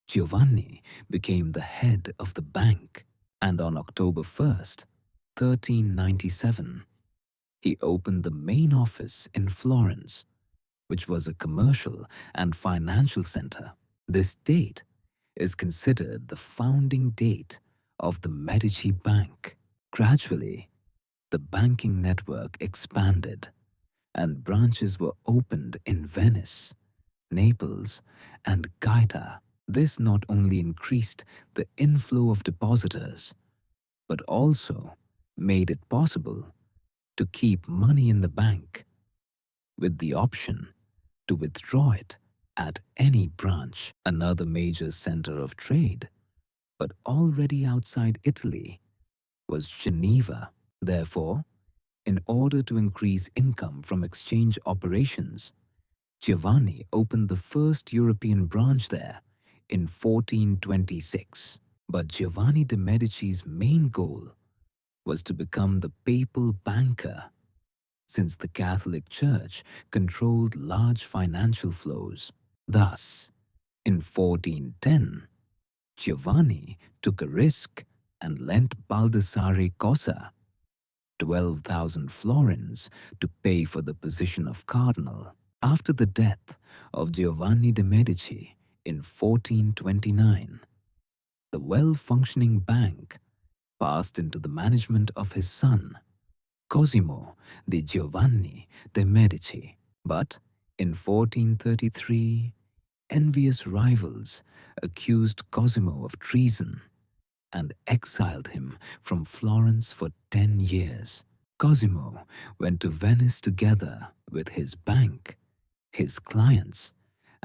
Giovanni became the head of the bank, and on October 1st, 1397, he opened the main office in Florence, which was a commercial and financial center. This date is considered the founding date of the Medici Bank. Gradually, the banking network expanded, and branches were opened in Venice, Naples, and Gaeta. This not only increased the inflow of depositors, but also made it possible to keep money in the bank with the option to withdraw it at any branch. Another major center of trade, but already outside Italy, was Geneva. Therefore, in order to increase income from exchange operations, Giovanni opened the first European branch there in 1426. But Giovanni de' Medici's main goal was to become the papal banker, since the Catholic Church controlled large financial flows. Thus, in 1410, Giovanni took a risk and lent Baldassare Cosa 12,000 florins to pay for the position of cardinal. After the death of Giovanni de' Medici in 1429, the well-functioning bank passed into the management of his son, Cosimo di Giovanni de' Medici. But in 1433, envious rivals accused Cosimo of treason and exiled him from Florence for 10 years. Cosimo went to Venice together with his bank, his clients,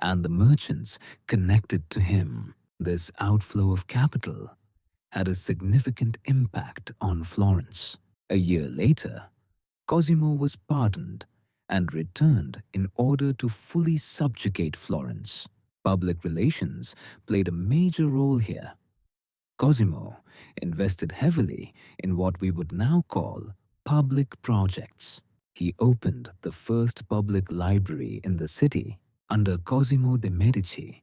and the merchants connected to him. This outflow of capital had a significant impact on Florence. A year later, Cosimo was pardoned and returned in order to fully subjugate Florence. Public relations played a major role here. Cosimo invested heavily in what we would now call public projects. He opened the first public library in the city. Under Cosimo de' Medici,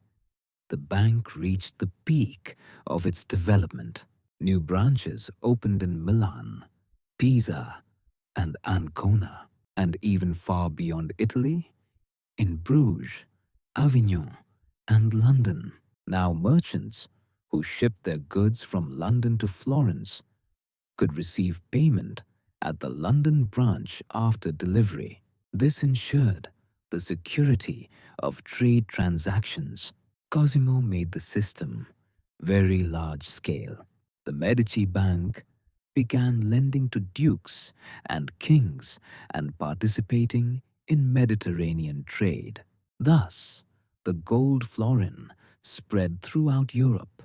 the bank reached the peak of its development. New branches opened in Milan, Pisa, and Ancona, and even far beyond Italy, in Bruges, Avignon, and London. Now merchants who shipped their goods from London to Florence could receive payment at the London branch after delivery. This ensured the security of trade transactions. Cosimo made the system very large scale. The Medici Bank began lending to dukes and kings and participating in Mediterranean trade. Thus, the gold florin spread throughout Europe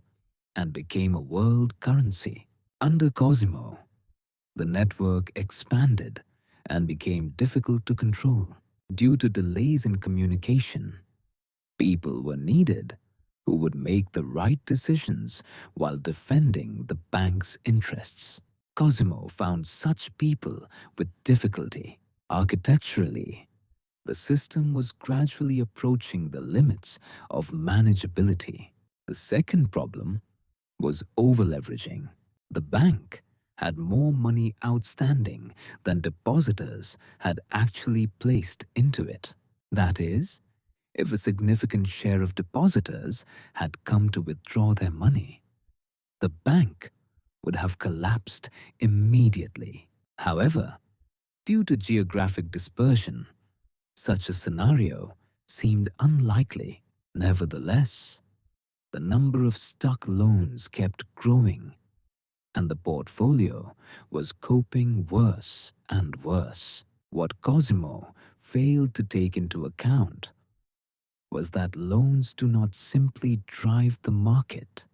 and became a world currency. Under Cosimo, the network expanded and became difficult to control. Due to delays in communication, people were needed who would make the right decisions while defending the bank's interests. Cosimo found such people with difficulty. Architecturally, the system was gradually approaching the limits of manageability. The second problem was overleveraging. The bank had more money outstanding than depositors had actually placed into it. That is, if a significant share of depositors had come to withdraw their money, the bank would have collapsed immediately. However, due to geographic dispersion, such a scenario seemed unlikely. Nevertheless, the number of stuck loans kept growing, and the portfolio was coping worse and worse. What Cosimo failed to take into account was that loans do not simply drive the market,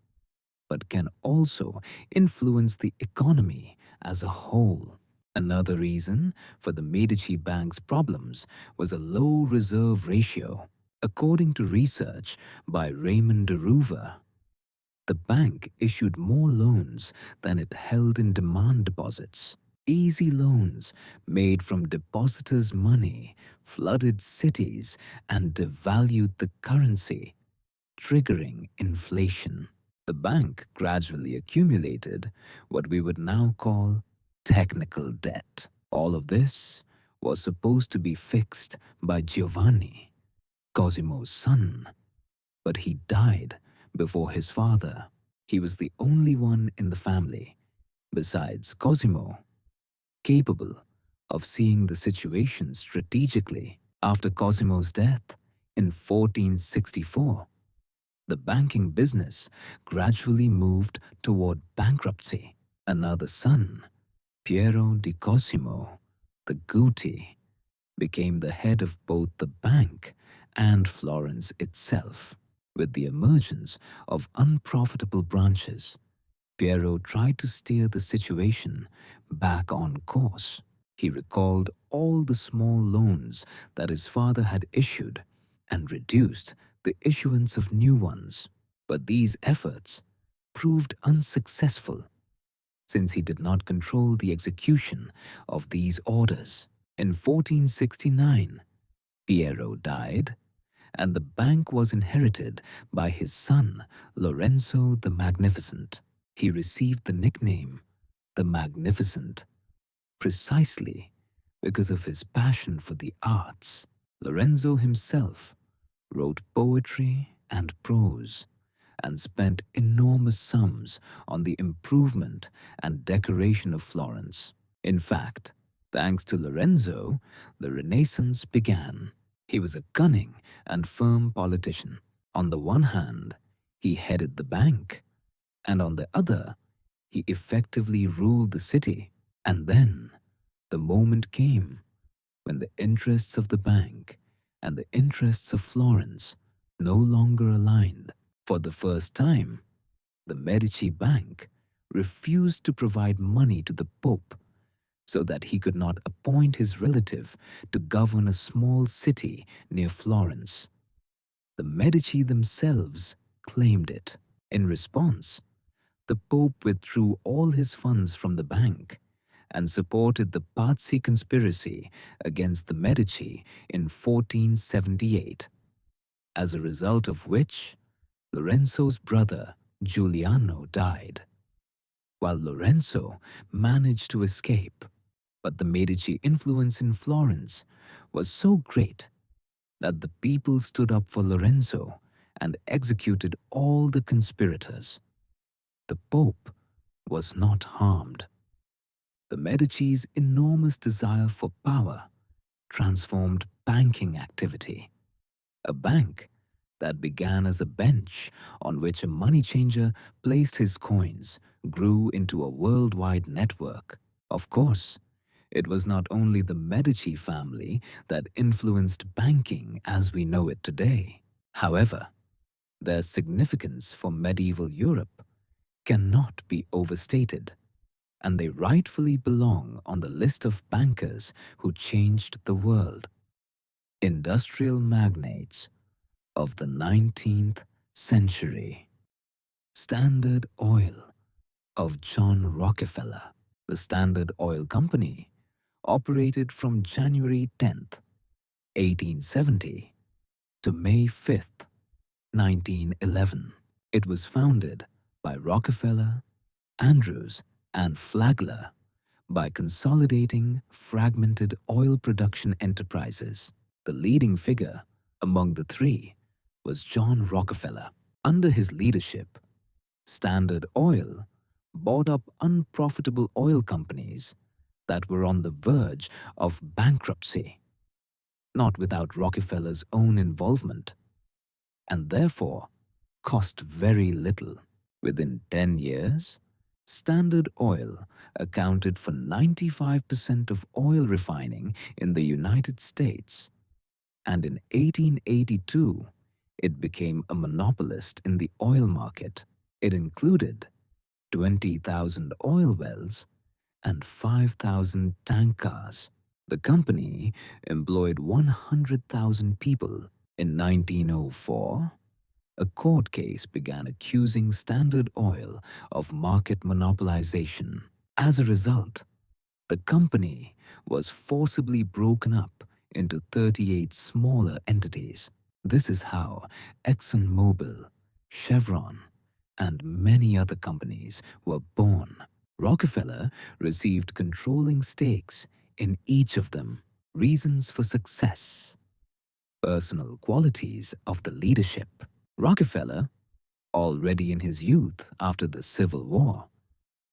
but can also influence the economy as a whole. Another reason for the Medici Bank's problems was a low reserve ratio. According to research by Raymond Deruva, the bank issued more loans than it held in demand deposits. Easy loans made from depositors' money flooded cities and devalued the currency, triggering inflation. The bank gradually accumulated what we would now call technical debt. All of this was supposed to be fixed by Giovanni, Cosimo's son, but he died before his father. He was the only one in the family, besides Cosimo, capable of seeing the situation strategically. After Cosimo's death in 1464, the banking business gradually moved toward bankruptcy. Another son, Piero di Cosimo, the Guti, became the head of both the bank and Florence itself. With the emergence of unprofitable branches, Piero tried to steer the situation back on course. He recalled all the small loans that his father had issued and reduced the issuance of new ones. But these efforts proved unsuccessful since he did not control the execution of these orders. In 1469, Piero died, and the bank was inherited by his son, Lorenzo the Magnificent. He received the nickname the Magnificent precisely because of his passion for the arts. Lorenzo himself wrote poetry and prose and spent enormous sums on the improvement and decoration of Florence. In fact, thanks to Lorenzo, the Renaissance began. He was a cunning and firm politician. On the one hand, he headed the bank, and on the other, he effectively ruled the city. And then, the moment came when the interests of the bank and the interests of Florence no longer aligned. For the first time, the Medici Bank refused to provide money to the Pope so that he could not appoint his relative to govern a small city near Florence. The Medici themselves claimed it. In response, the Pope withdrew all his funds from the bank and supported the Pazzi conspiracy against the Medici in 1478, as a result of which Lorenzo's brother Giuliano died, while Lorenzo managed to escape. But the Medici influence in Florence was so great that the people stood up for Lorenzo and executed all the conspirators. The Pope was not harmed. The Medici's enormous desire for power transformed banking activity. A bank that began as a bench on which a money changer placed his coins grew into a worldwide network. Of course, it was not only the Medici family that influenced banking as we know it today. However, their significance for medieval Europe cannot be overstated, and they rightfully belong on the list of bankers who changed the world. Industrial magnates of the 19th century. Standard Oil of John Rockefeller. The Standard Oil Company operated from January 10th, 1870 to May 5th, 1911. It was founded by Rockefeller, Andrews, and Flagler by consolidating fragmented oil production enterprises. The leading figure among the three was John Rockefeller. Under his leadership, Standard Oil bought up unprofitable oil companies that were on the verge of bankruptcy, not without Rockefeller's own involvement, and therefore cost very little. Within 10 years, Standard Oil accounted for 95% of oil refining in the United States, and in 1882, it became a monopolist in the oil market. It included 20,000 oil wells and 5,000 tank cars. The company employed 100,000 people. In 1904, a court case began accusing Standard Oil of market monopolization. As a result, the company was forcibly broken up into 38 smaller entities. This is how ExxonMobil, Chevron, and many other companies were born. Rockefeller received controlling stakes in each of them. Reasons for success. Personal qualities of the leadership. Rockefeller, already in his youth after the Civil War,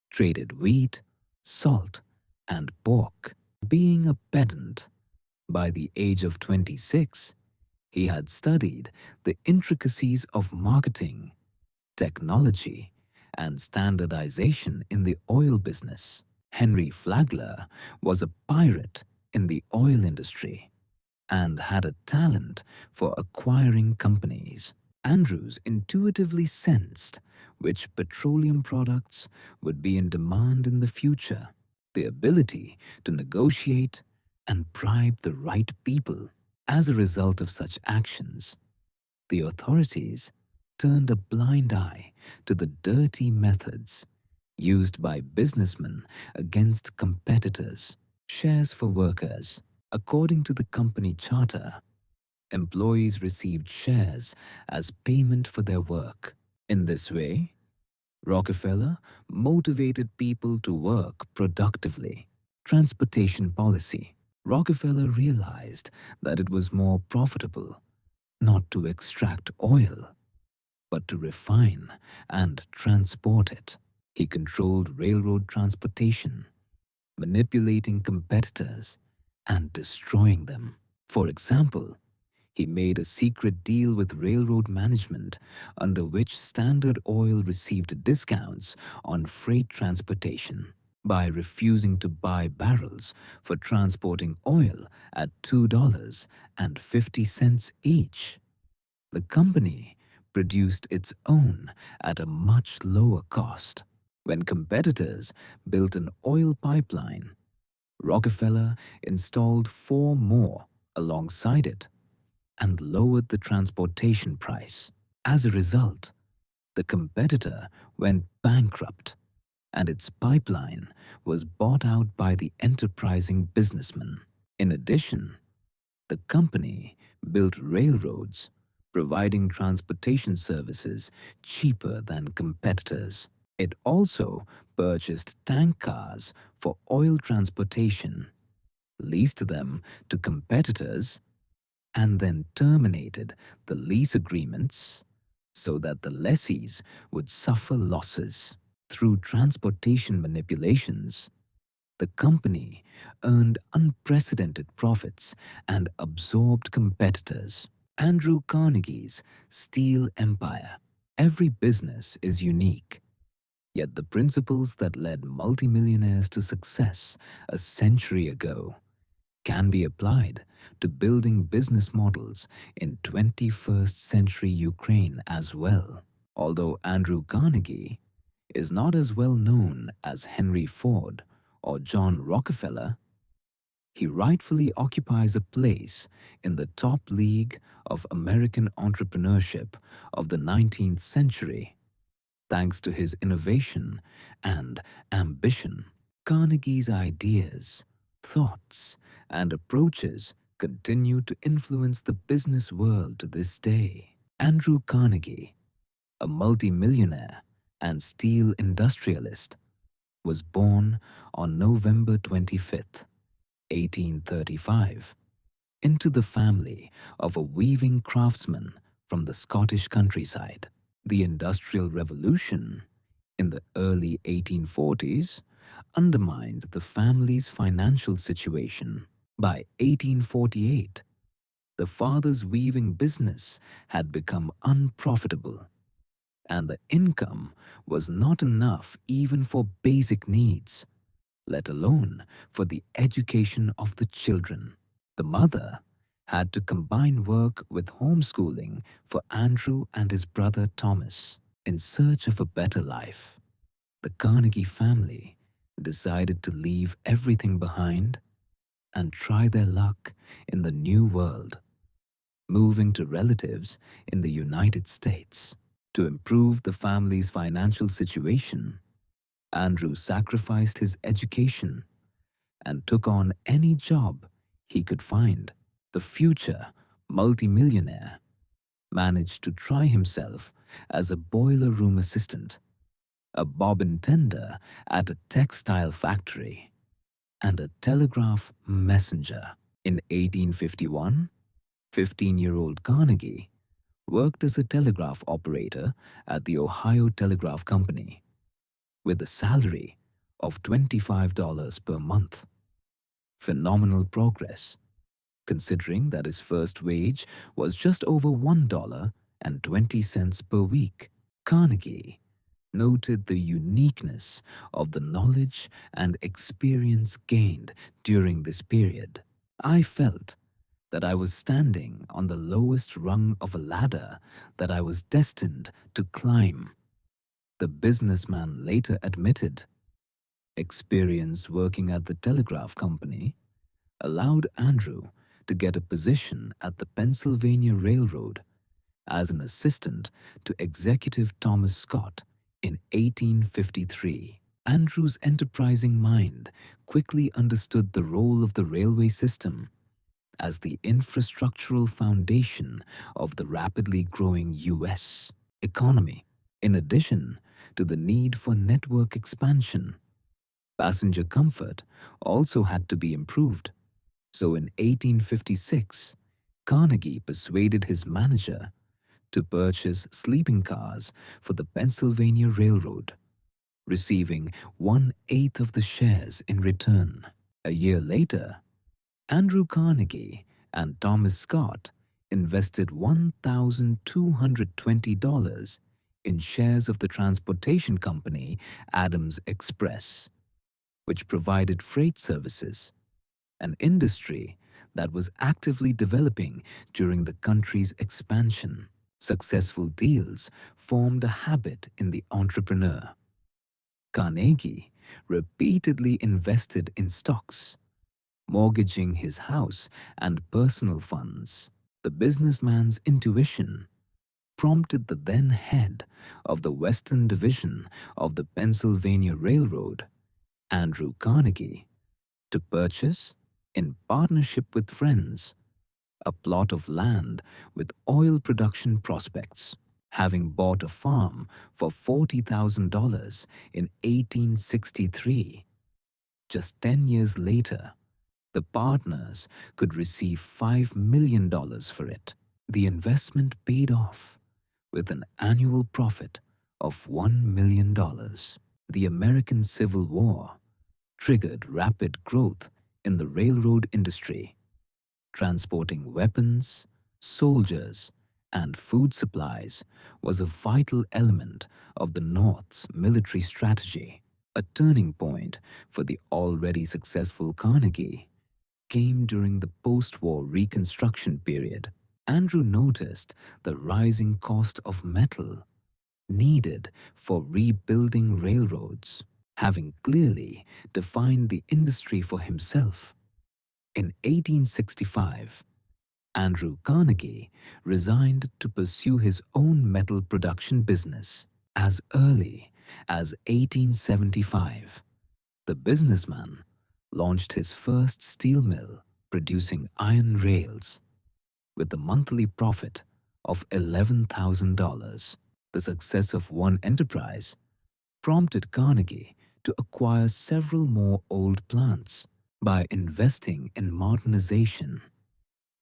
traded wheat, salt, and pork. Being a pedant, by the age of 26, he had studied the intricacies of marketing, technology, and standardization in the oil business. Henry Flagler was a pirate in the oil industry and had a talent for acquiring companies. Andrews intuitively sensed which petroleum products would be in demand in the future. The ability to negotiate and bribe the right people. As a result of such actions, the authorities turned a blind eye to the dirty methods used by businessmen against competitors. Shares for workers. According to the company charter, employees received shares as payment for their work. In this way, Rockefeller motivated people to work productively. Transportation policy. Rockefeller realized that it was more profitable not to extract oil, but to refine and transport it. He controlled railroad transportation, manipulating competitors and destroying them. For example, he made a secret deal with railroad management under which Standard Oil received discounts on freight transportation. By refusing to buy barrels for transporting oil at $2.50 each, the company produced its own at a much lower cost. When competitors built an oil pipeline, Rockefeller installed 4 more alongside it and lowered the transportation price. As a result, the competitor went bankrupt and its pipeline was bought out by the enterprising businessman. In addition, the company built railroads, providing transportation services cheaper than competitors. It also purchased tank cars for oil transportation, leased them to competitors, and then terminated the lease agreements so that the lessees would suffer losses. Through transportation manipulations, the company earned unprecedented profits and absorbed competitors. Andrew Carnegie's steel empire. Every business is unique, yet the principles that led multimillionaires to success a century ago can be applied to building business models in 21st century Ukraine as well. Although Andrew Carnegie is not as well known as Henry Ford or John Rockefeller, he rightfully occupies a place in the top league of American entrepreneurship of the 19th century, thanks to his innovation and ambition. Carnegie's ideas, thoughts, and approaches continue to influence the business world to this day. Andrew Carnegie, a multimillionaire and steel industrialist, was born on November 25, 1835, into the family of a weaving craftsman from the Scottish countryside. The Industrial Revolution in the early 1840s undermined the family's financial situation. By 1848, the father's weaving business had become unprofitable, and the income was not enough even for basic needs, let alone for the education of the children. The mother had to combine work with homeschooling for Andrew and his brother Thomas. In search of a better life, the Carnegie family decided to leave everything behind and try their luck in the new world, moving to relatives in the United States. To improve the family's financial situation, Andrew sacrificed his education and took on any job he could find. The future multimillionaire managed to try himself as a boiler room assistant, a bobbin tender at a textile factory, and a telegraph messenger. In 1851, 15-year-old Carnegie worked as a telegraph operator at the Ohio Telegraph Company with a salary of $25 per month. Phenomenal progress, considering that his first wage was just over $1.20 per week. Carnegie noted the uniqueness of the knowledge and experience gained during this period. I felt that I was standing on the lowest rung of a ladder that I was destined to climb. The businessman later admitted experience working at the telegraph company allowed Andrew to get a position at the Pennsylvania Railroad as an assistant to Executive Thomas Scott in 1853. Andrew's enterprising mind quickly understood the role of the railway system as the infrastructural foundation of the rapidly growing U.S. economy. In addition to the need for network expansion, passenger comfort also had to be improved. So in 1856, Carnegie persuaded his manager to purchase sleeping cars for the Pennsylvania Railroad, receiving 1/8 of the shares in return. A year later, Andrew Carnegie and Thomas Scott invested $1,220 in shares of the transportation company Adams Express, which provided freight services, an industry that was actively developing during the country's expansion. Successful deals formed a habit in the entrepreneur. Carnegie repeatedly invested in stocks, mortgaging his house and personal funds. The businessman's intuition prompted the then head of the Western Division of the Pennsylvania Railroad, Andrew Carnegie, to purchase, in partnership with friends, a plot of land with oil production prospects. having bought a farm for $40,000 in 1863. Just 10 years later, the partners could receive $5 million for it. The investment paid off with an annual profit of $1 million. The American Civil War triggered rapid growth in the railroad industry. Transporting weapons, soldiers, and food supplies was a vital element of the North's military strategy. A turning point for the already successful Carnegie came during the post-war Reconstruction period. Andrew noticed the rising cost of metal needed for rebuilding railroads, having clearly defined the industry for himself. In 1865, Andrew Carnegie resigned to pursue his own metal production business. As early as 1875, the businessman launched his first steel mill producing iron rails with a monthly profit of $11,000. The success of one enterprise prompted Carnegie to acquire several more old plants. By investing in modernization,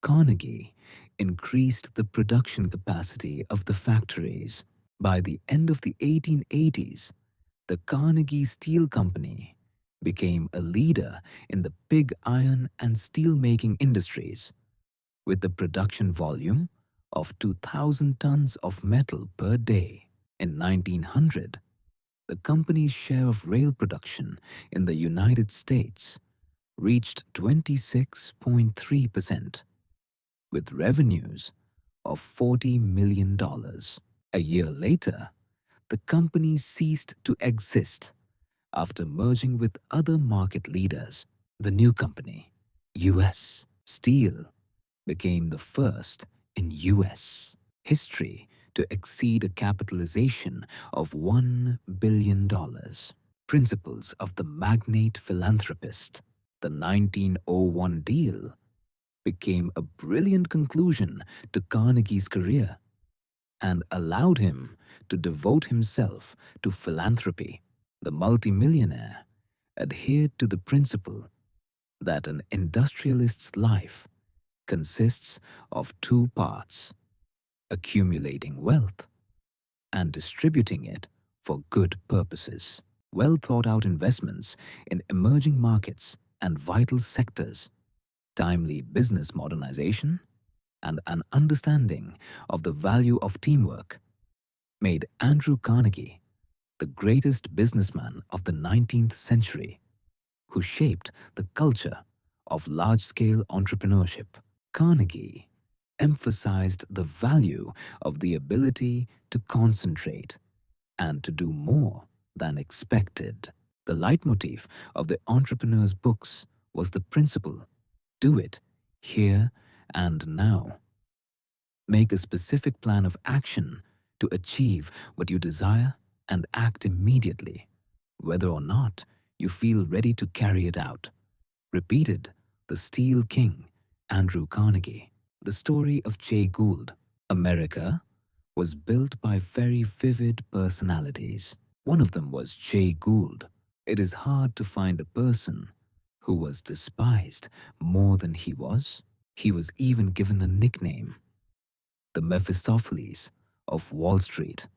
Carnegie increased the production capacity of the factories. By the end of the 1880s, the Carnegie Steel Company became a leader in the pig iron and steel-making industries, with the production volume of 2,000 tons of metal per day. In 1900, the company's share of rail production in the United States reached 26.3%, with revenues of $40 million. A year later, the company ceased to exist after merging with other market leaders. The new company, U.S. Steel, became the first in U.S. history to exceed a capitalization of $1 billion. Principles of the magnate philanthropist. The 1901 deal became a brilliant conclusion to Carnegie's career and allowed him to devote himself to philanthropy. The multimillionaire adhered to the principle that an industrialist's life consists of two parts: accumulating wealth and distributing it for good purposes. Well-thought-out investments in emerging markets and vital sectors, timely business modernization, and an understanding of the value of teamwork made Andrew Carnegie the greatest businessman of the 19th century, who shaped the culture of large-scale entrepreneurship. Carnegie emphasized the value of the ability to concentrate and to do more than expected. The leitmotif of the entrepreneur's books was the principle: do it here and now. Make a specific plan of action to achieve what you desire and act immediately, whether or not you feel ready to carry it out. Repeated the Steel King, Andrew Carnegie. The story of Jay Gould. America was built by very vivid personalities. One of them was Jay Gould. It is hard to find a person who was despised more than he was. He was even given a nickname, the Mephistopheles of Wall Street.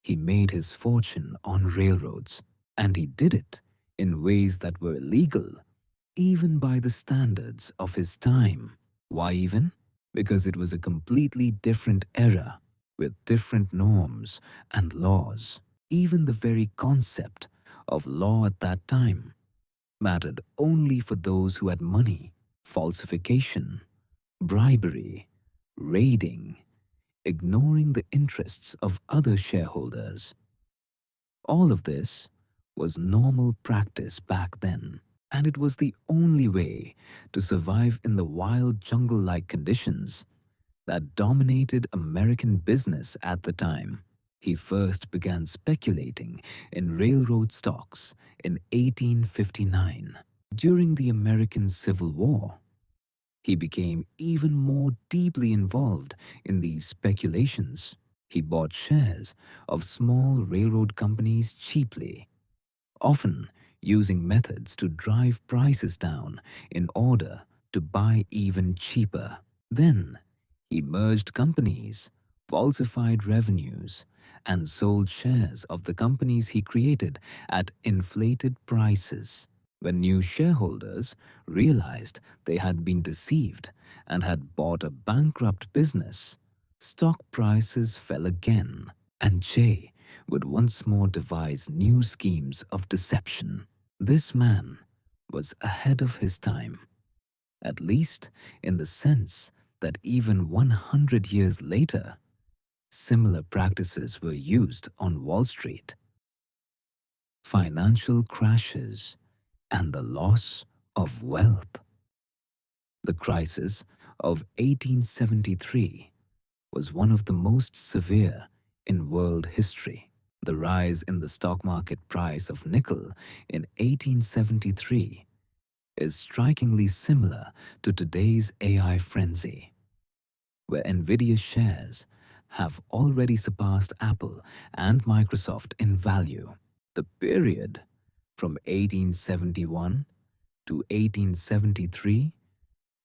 He made his fortune on railroads, and he did it in ways that were illegal, even by the standards of his time. Why even? Because it was a completely different era with different norms and laws. Even the very concept of law at that time mattered only for those who had money. Falsification, bribery, raiding, ignoring the interests of other shareholders. All of this was normal practice back then, and it was the only way to survive in the wild jungle-like conditions that dominated American business at the time. He first began speculating in railroad stocks in 1859. During the American Civil War, he became even more deeply involved in these speculations. He bought shares of small railroad companies cheaply, often using methods to drive prices down in order to buy even cheaper. Then he merged companies, falsified revenues, and sold shares of the companies he created at inflated prices. When new shareholders realized they had been deceived and had bought a bankrupt business, stock prices fell again, and Che would once more devise new schemes of deception. This man was ahead of his time, at least in the sense that even 100 years later, similar practices were used on Wall Street. Financial crashes and the loss of wealth. The crisis of 1873 was one of the most severe in world history. The rise in the stock market price of nickel in 1873 is strikingly similar to today's AI frenzy, where Nvidia shares have already surpassed Apple and Microsoft in value. The period from 1871 to 1873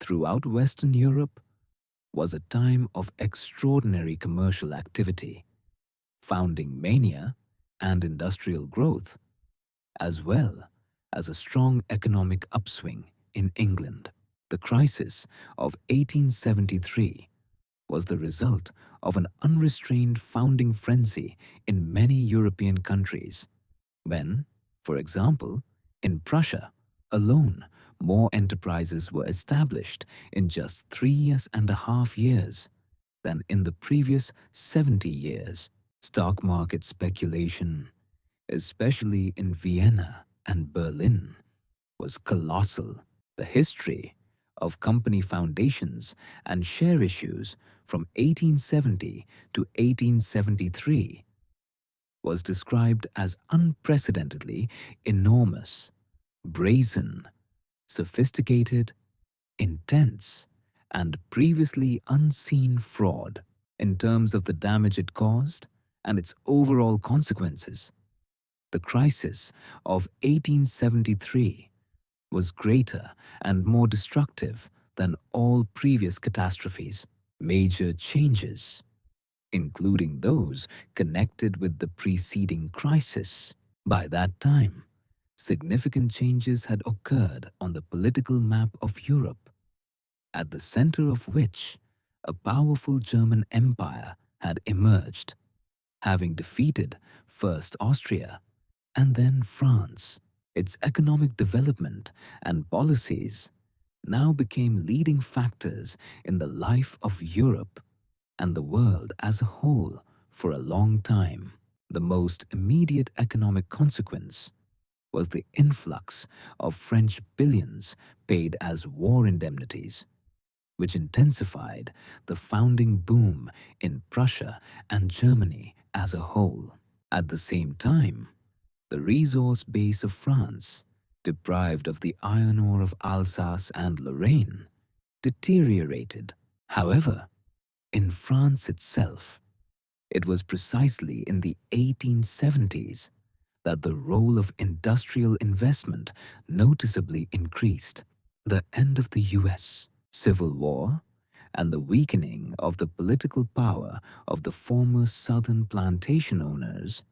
throughout Western Europe was a time of extraordinary commercial activity, founding mania and industrial growth, as well as a strong economic upswing in England. The crisis of 1873 was the result of an unrestrained founding frenzy in many European countries when, for example, in Prussia alone, more enterprises were established in just 3.5 years than in the previous 70 years. Stock market speculation, especially in Vienna and Berlin, was colossal. The history of company foundations and share issues from 1870 to 1873 was described as unprecedentedly enormous, brazen, sophisticated, intense, and previously unseen fraud. In terms of the damage it caused and its overall consequences, the crisis of 1873 was greater and more destructive than all previous catastrophes. Major changes, including those connected with the preceding crisis. By that time, significant changes had occurred on the political map of Europe, at the center of which a powerful German empire had emerged, having defeated first Austria and then France. Its economic development and policies now became leading factors in the life of Europe and the world as a whole for a long time. The most immediate economic consequence was the influx of French billions paid as war indemnities, which intensified the founding boom in Prussia and Germany as a whole. At the same time, the resource base of France, deprived of the iron ore of Alsace and Lorraine, deteriorated. However, in France itself, it was precisely in the 1870s that the role of industrial investment noticeably increased. The end of the US Civil War and the weakening of the political power of the former Southern plantation owners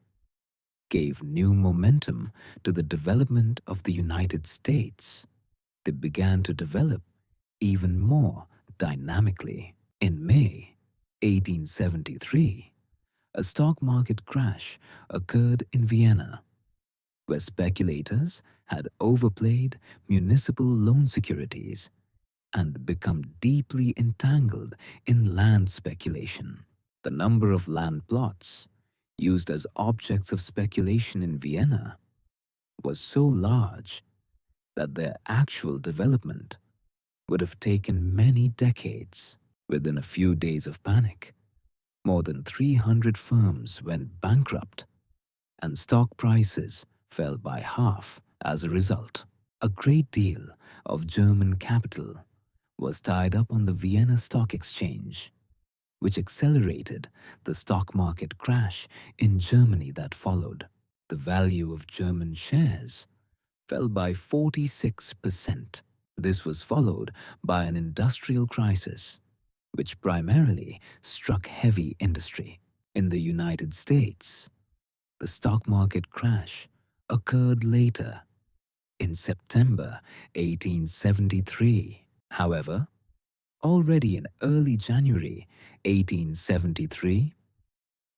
gave new momentum to the development of the United States. They began to develop even more dynamically. In May 1873, a stock market crash occurred in Vienna, where speculators had overplayed municipal loan securities and become deeply entangled in land speculation. The number of land plots used as objects of speculation in Vienna was so large that their actual development would have taken many decades. Within a few days of panic, more than 300 firms went bankrupt, and stock prices fell by half as a result. A great deal of German capital was tied up on the Vienna Stock Exchange, which accelerated the stock market crash in Germany that followed. The value of German shares fell by 46%. This was followed by an industrial crisis, which primarily struck heavy industry. In the United States, the stock market crash occurred later, in September 1873. However, already in early January 1873,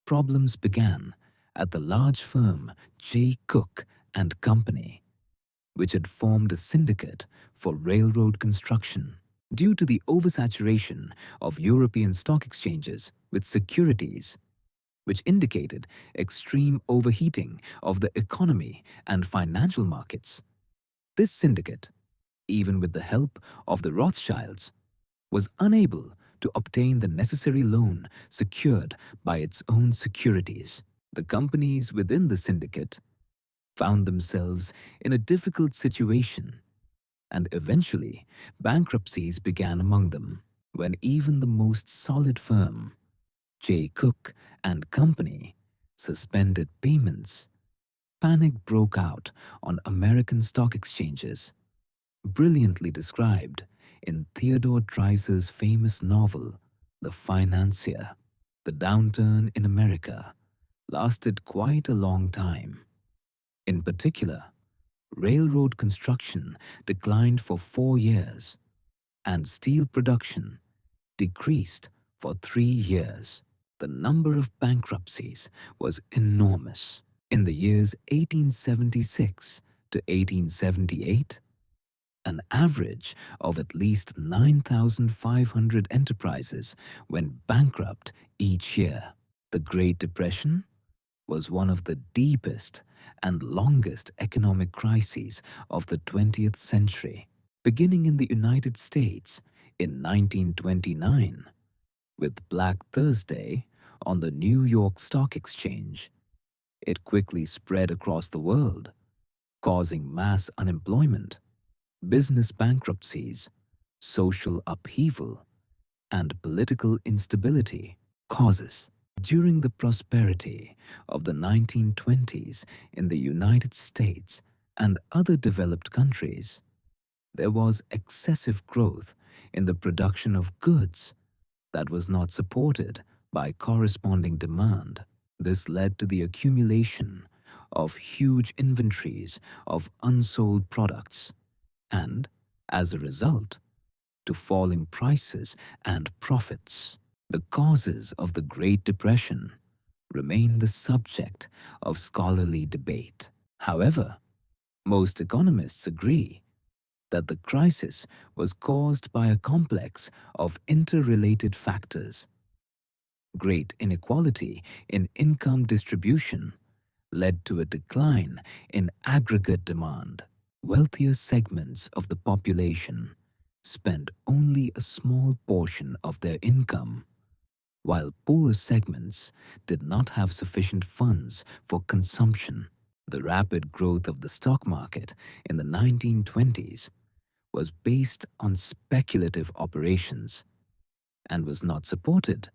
problems began at the large firm J. Cook and Company, which had formed a syndicate for railroad construction. Due to the oversaturation of European stock exchanges with securities, which indicated extreme overheating of the economy and financial markets, this syndicate, even with the help of the Rothschilds, was unable to obtain the necessary loan secured by its own securities. The companies within the syndicate found themselves in a difficult situation, and eventually bankruptcies began among them. When even the most solid firm, J. Cook and Company, suspended payments, panic broke out on American stock exchanges. Brilliantly described in Theodore Dreiser's famous novel, The Financier. The downturn in America lasted quite a long time. In particular, railroad construction declined for 4 years, and steel production decreased for 3 years. The number of bankruptcies was enormous. In the years 1876 to 1878, an average of at least 9,500 enterprises went bankrupt each year. The Great Depression was one of the deepest and longest economic crises of the 20th century, beginning in the United States in 1929 with Black Thursday on the New York Stock Exchange. It quickly spread across the world, causing mass unemployment, business bankruptcies, social upheaval, and political instability. Causes. During the prosperity of the 1920s in the United States and other developed countries, there was excessive growth in the production of goods that was not supported by corresponding demand. This led to the accumulation of huge inventories of unsold products and, as a result, to falling prices and profits. The causes of the Great Depression remain the subject of scholarly debate. However, most economists agree that the crisis was caused by a complex of interrelated factors. Great inequality in income distribution led to a decline in aggregate demand. Wealthier segments of the population spent only a small portion of their income, while poorer segments did not have sufficient funds for consumption. The rapid growth of the stock market in the 1920s was based on speculative operations and was not supported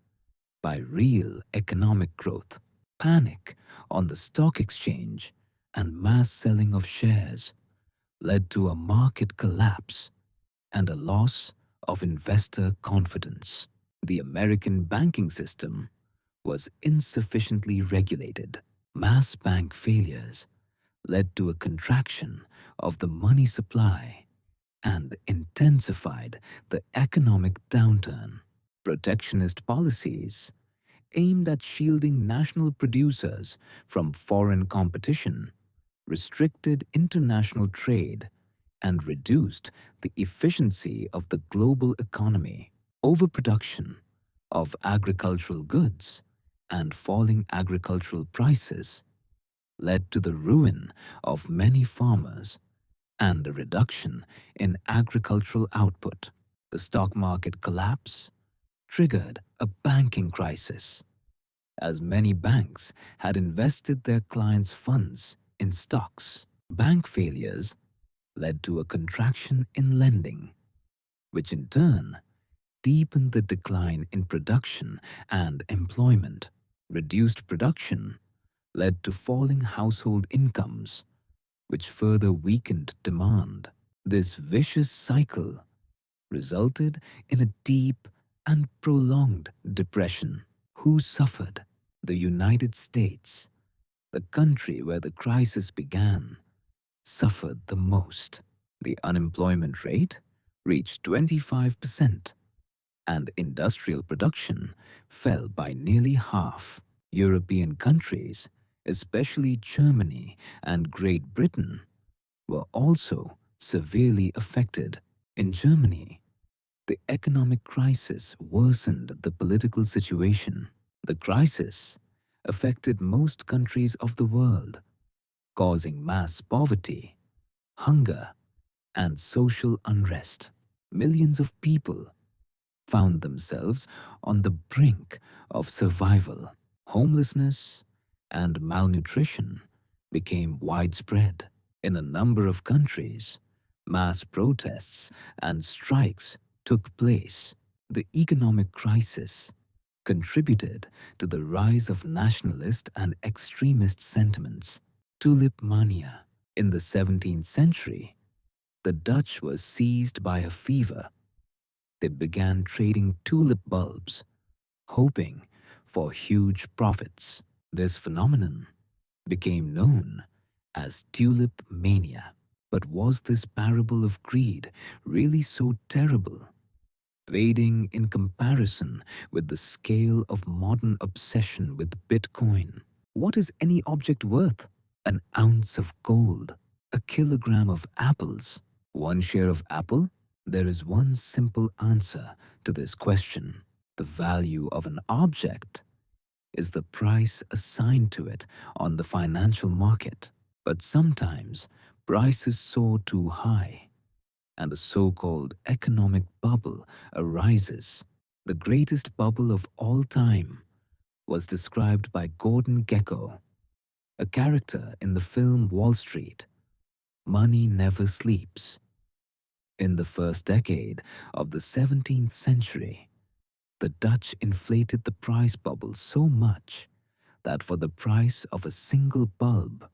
by real economic growth. Panic on the stock exchange and mass selling of shares led to a market collapse and a loss of investor confidence. The American banking system was insufficiently regulated. Mass bank failures led to a contraction of the money supply and intensified the economic downturn. Protectionist policies aimed at shielding national producers from foreign competition restricted international trade and reduced the efficiency of the global economy. Overproduction of agricultural goods and falling agricultural prices led to the ruin of many farmers and a reduction in agricultural output. The stock market collapse triggered a banking crisis, as many banks had invested their clients' funds in stocks. Bank failures led to a contraction in lending, which in turn deepened the decline in production and employment. Reduced production led to falling household incomes, which further weakened demand. This vicious cycle resulted in a deep and prolonged depression. Who suffered? The United States, the country where the crisis began, suffered the most. The unemployment rate reached 25%, and industrial production fell by nearly half. European countries, especially Germany and Great Britain, were also severely affected. In Germany, the economic crisis worsened the political situation. The crisis affected most countries of the world, causing mass poverty, hunger, and social unrest. Millions of people found themselves on the brink of survival. Homelessness and malnutrition became widespread. In a number of countries, mass protests and strikes took place. The economic crisis contributed to the rise of nationalist and extremist sentiments. Tulip mania. In the 17th century, the Dutch were seized by a fever. They began trading tulip bulbs, hoping for huge profits. This phenomenon became known as tulip mania. But was this parable of greed really so terrible? Fading in comparison with the scale of modern obsession with Bitcoin. What is any object worth? An ounce of gold, a kilogram of apples, one share of apple? There is one simple answer to this question. The value of an object is the price assigned to it on the financial market. But sometimes prices soar too high, and a so-called economic bubble arises. The greatest bubble of all time was described by Gordon Gekko, a character in the film Wall Street. Money never sleeps. In the first decade of the 17th century, the Dutch inflated the price bubble so much that for the price of a single bulb,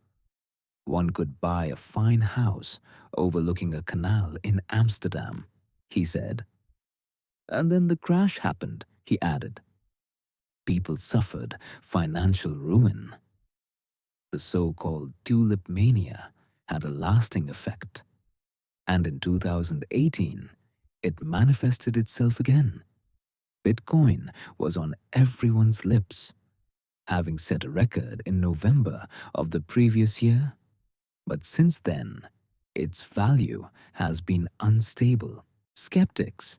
one could buy a fine house overlooking a canal in Amsterdam, he said. And then the crash happened, he added. People suffered financial ruin. The so-called tulip mania had a lasting effect. And in 2018, it manifested itself again. Bitcoin was on everyone's lips, having set a record in November of the previous year. But since then, its value has been unstable. Skeptics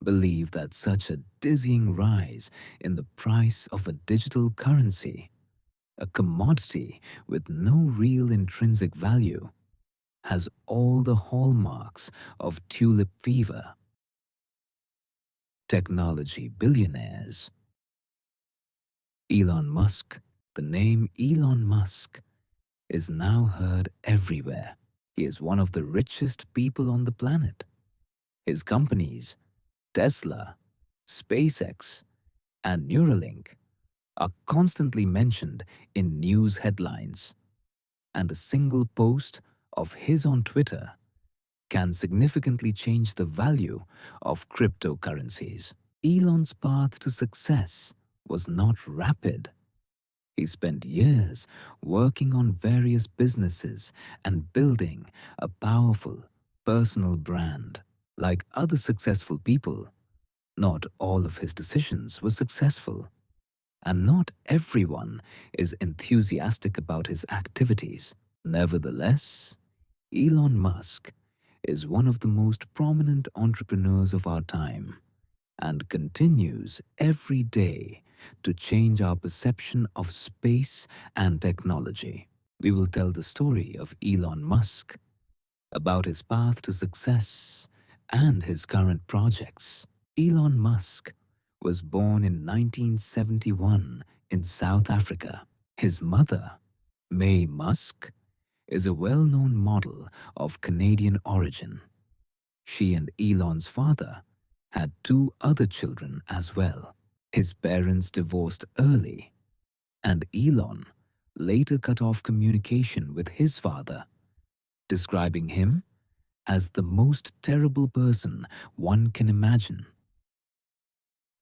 believe that such a dizzying rise in the price of a digital currency, a commodity with no real intrinsic value, has all the hallmarks of tulip fever. Technology billionaires. Elon Musk. The name Elon Musk is now heard everywhere. He is one of the richest people on the planet. His companies, Tesla, SpaceX, and Neuralink, are constantly mentioned in news headlines. And a single post of his on Twitter can significantly change the value of cryptocurrencies. Elon's path to success was not rapid. He spent years working on various businesses and building a powerful personal brand. Like other successful people, not all of his decisions were successful, and not everyone is enthusiastic about his activities. Nevertheless, Elon Musk is one of the most prominent entrepreneurs of our time and continues every day to change our perception of space and technology. We will tell the story of Elon Musk, about his path to success and his current projects. Elon Musk was born in 1971 in South Africa. His mother, May Musk, is a well-known model of Canadian origin. She and Elon's father had two other children as well. His parents divorced early, and Elon later cut off communication with his father, describing him as the most terrible person one can imagine.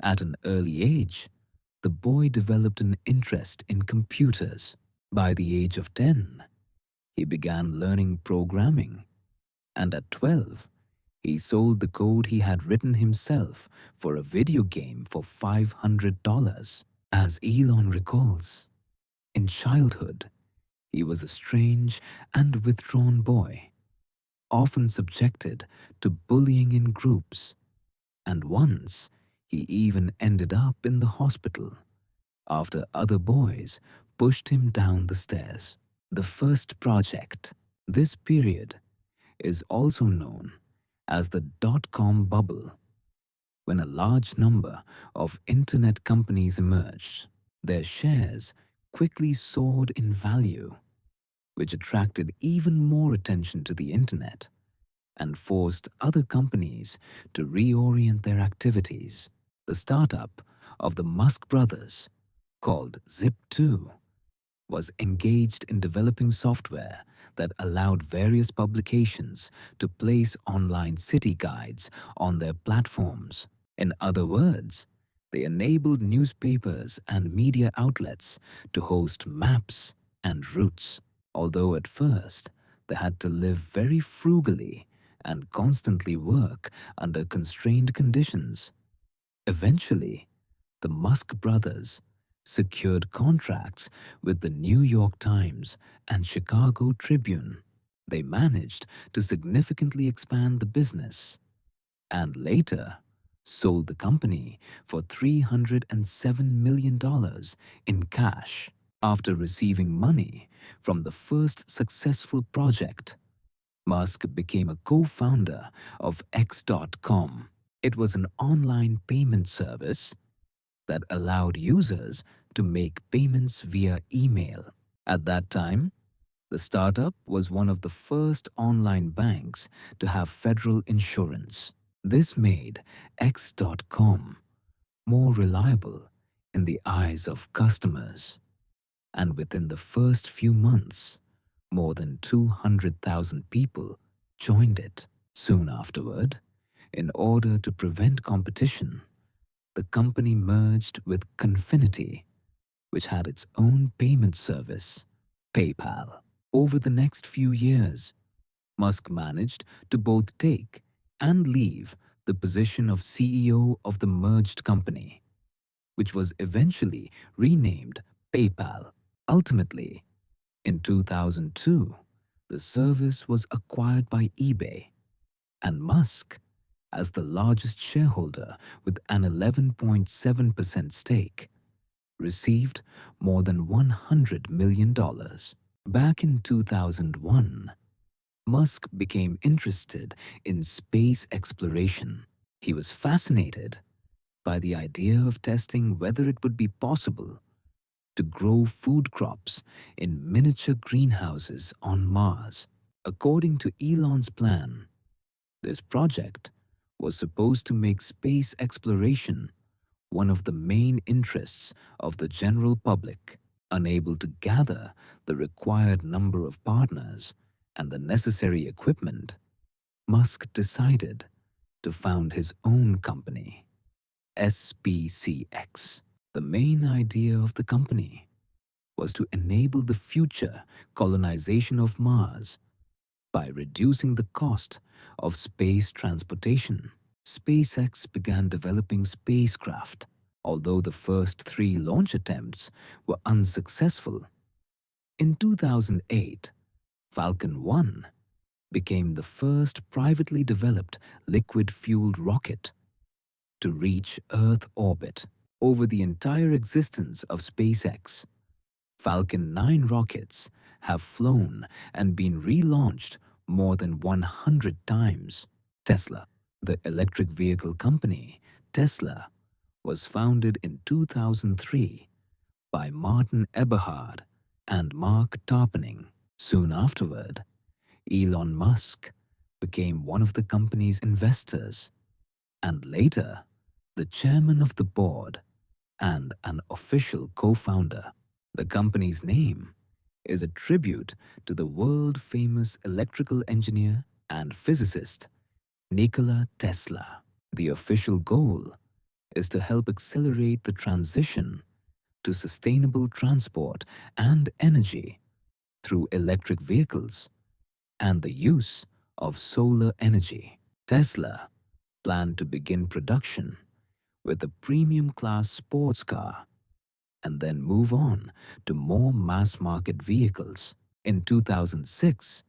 At an early age, the boy developed an interest in computers. By the age of 10, he began learning programming, and at 12, he sold the code he had written himself for a video game for $500. As Elon recalls, in childhood, he was a strange and withdrawn boy, often subjected to bullying in groups, and once he even ended up in the hospital after other boys pushed him down the stairs. The first project. This period is also known as the dot-com bubble, when a large number of internet companies emerged. Their shares quickly soared in value, which attracted even more attention to the internet and forced other companies to reorient their activities. The startup of the Musk brothers, called Zip2, was engaged in developing software that allowed various publications to place online city guides on their platforms. In other words, they enabled newspapers and media outlets to host maps and routes. Although at first they had to live very frugally and constantly work under constrained conditions, eventually the Musk brothers secured contracts with the New York Times and Chicago Tribune. They managed to significantly expand the business and later sold the company for $307 million in cash. After receiving money from the first successful project, Musk became a co-founder of X.com. It was an online payment service that allowed users to make payments via email. At that time, the startup was one of the first online banks to have federal insurance. This made X.com more reliable in the eyes of customers, and within the first few months, more than 200,000 people joined it. Soon afterward, in order to prevent competition, the company merged with Confinity, which had its own payment service, PayPal. Over the next few years, Musk managed to both take and leave the position of CEO of the merged company, which was eventually renamed PayPal. Ultimately, in 2002, the service was acquired by eBay, and Musk, as the largest shareholder with an 11.7% stake, received more than $100 million. Back in 2001, Musk became interested in space exploration. He was fascinated by the idea of testing whether it would be possible to grow food crops in miniature greenhouses on Mars. According to Elon's plan, this project was supposed to make space exploration one of the main interests of the general public. Unable to gather the required number of partners and the necessary equipment, Musk decided to found his own company, SpaceX. The main idea of the company was to enable the future colonization of Mars by reducing the cost of space transportation. SpaceX began developing spacecraft. Although the first 3 launch attempts were unsuccessful, in 2008, Falcon 1 became the first privately developed liquid-fueled rocket to reach Earth orbit. Over the entire existence of SpaceX, Falcon 9 rockets have flown and been relaunched more than 100 times. Tesla, the electric vehicle company, Tesla, was founded in 2003 by Martin Eberhard and Mark Tarpenning. Soon afterward, Elon Musk became one of the company's investors. and later the chairman of the board and an official co-founder. The company's name is a tribute to the world-famous electrical engineer and physicist Nikola Tesla. The official goal is to help accelerate the transition to sustainable transport and energy through electric vehicles and the use of solar energy. Tesla planned to begin production with a premium class sports car and then move on to more mass-market vehicles. In 2006,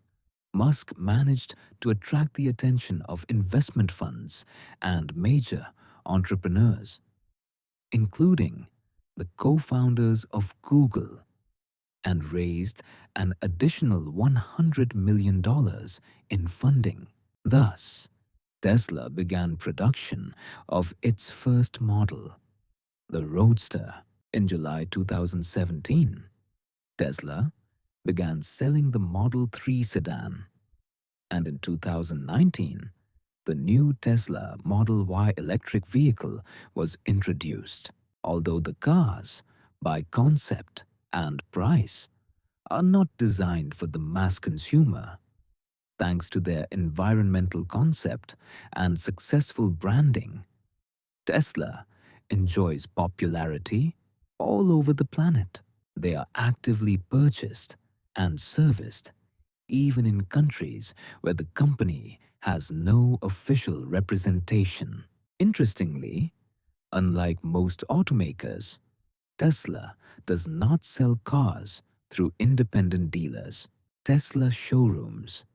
Musk managed to attract the attention of investment funds and major entrepreneurs, including the co-founders of Google, and raised an additional $100 million in funding. Thus, Tesla began production of its first model, the Roadster. In July 2017, Tesla began selling the Model 3 sedan, and in 2019, the new Tesla Model Y electric vehicle was introduced. Although the cars, by concept and price, are not designed for the mass consumer, thanks to their environmental concept and successful branding, Tesla enjoys popularity all over the planet. They are actively purchased and serviced even in countries where the company has no official representation. Interestingly, unlike most automakers, Tesla does not sell cars through independent dealers. Tesla showrooms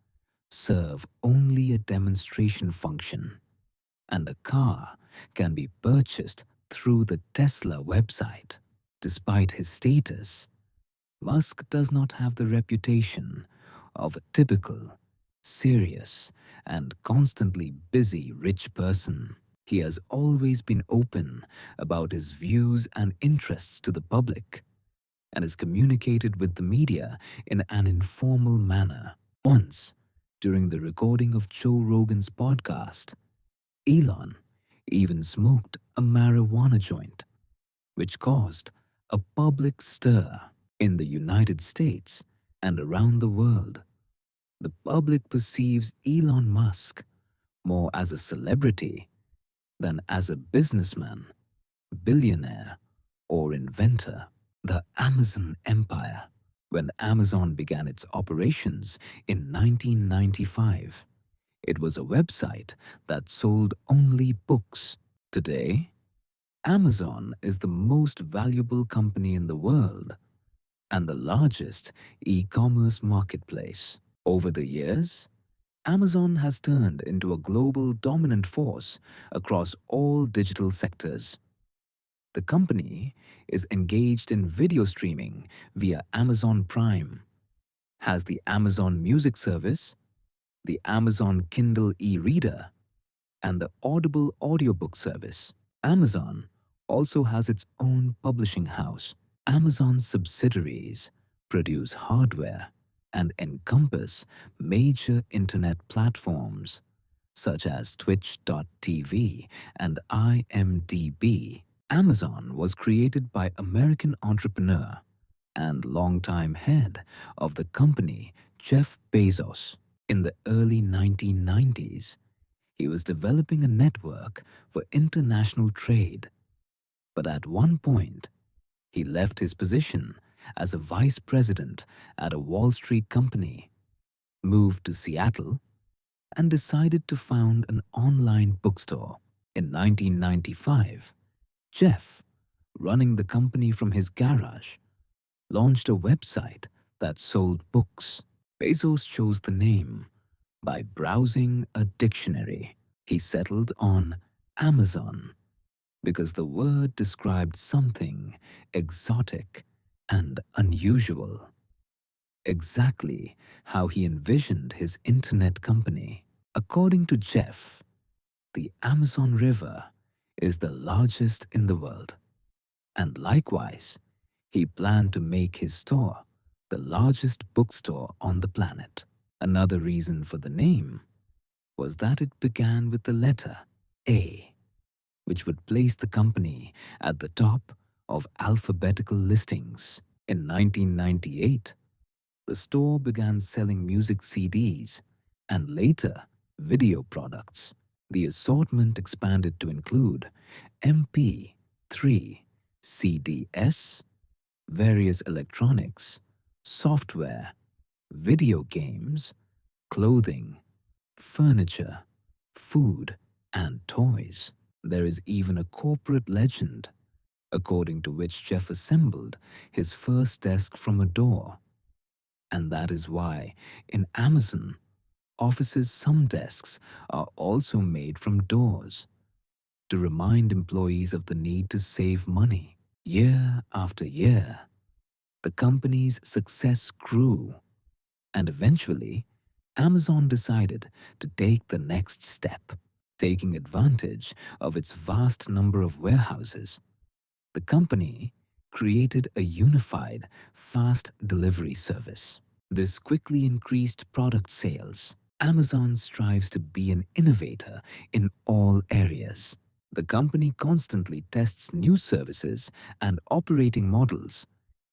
serve only a demonstration function, and a car can be purchased through the Tesla website. Despite his status, Musk does not have the reputation of a typical, serious, and constantly busy rich person. He has always been open about his views and interests to the public and has communicated with the media in an informal manner. Once, during the recording of Joe Rogan's podcast, Elon even smoked a marijuana joint, which caused a public stir. In the United States and around the world, the public perceives Elon Musk more as a celebrity than as a businessman, billionaire, or inventor. The Amazon empire. When Amazon began its operations in 1995, it was a website that sold only books. Today, Amazon is the most valuable company in the world and the largest e-commerce marketplace. Over the years, Amazon has turned into a global dominant force across all digital sectors. The company is engaged in video streaming via Amazon Prime, has the Amazon Music service, the Amazon Kindle e-reader, and the Audible audiobook service. Amazon also has its own publishing house. Amazon subsidiaries produce hardware and encompass major internet platforms such as Twitch.tv and IMDb. Amazon was created by American entrepreneur and longtime head of the company Jeff Bezos. In the early 1990s, he was developing a network for international trade, but at one point, he left his position as a vice president at a Wall Street company, moved to Seattle, and decided to found an online bookstore. In 1995, Jeff, running the company from his garage, launched a website that sold books. Bezos chose the name by browsing a dictionary. He settled on Amazon because the word described something exotic and unusual, exactly how he envisioned his internet company. According to Jeff, the Amazon River is the largest in the world, and likewise, he planned to make his store the largest bookstore on the planet. Another reason for the name was that it began with the letter A, which would place the company at the top of alphabetical listings. In 1998, the store began selling music CDs and later video products. The assortment expanded to include MP3, CDs, various electronics, software, video games, clothing, furniture, food, and toys. There is even a corporate legend according to which Jeff assembled his first desk from a door. And that is why in Amazon offices some desks are also made from doors to remind employees of the need to save money. Year after year, the company's success grew, and eventually, Amazon decided to take the next step. Taking advantage of its vast number of warehouses, the company created a unified, fast delivery service. This quickly increased product sales. Amazon strives to be an innovator in all areas. The company constantly tests new services and operating models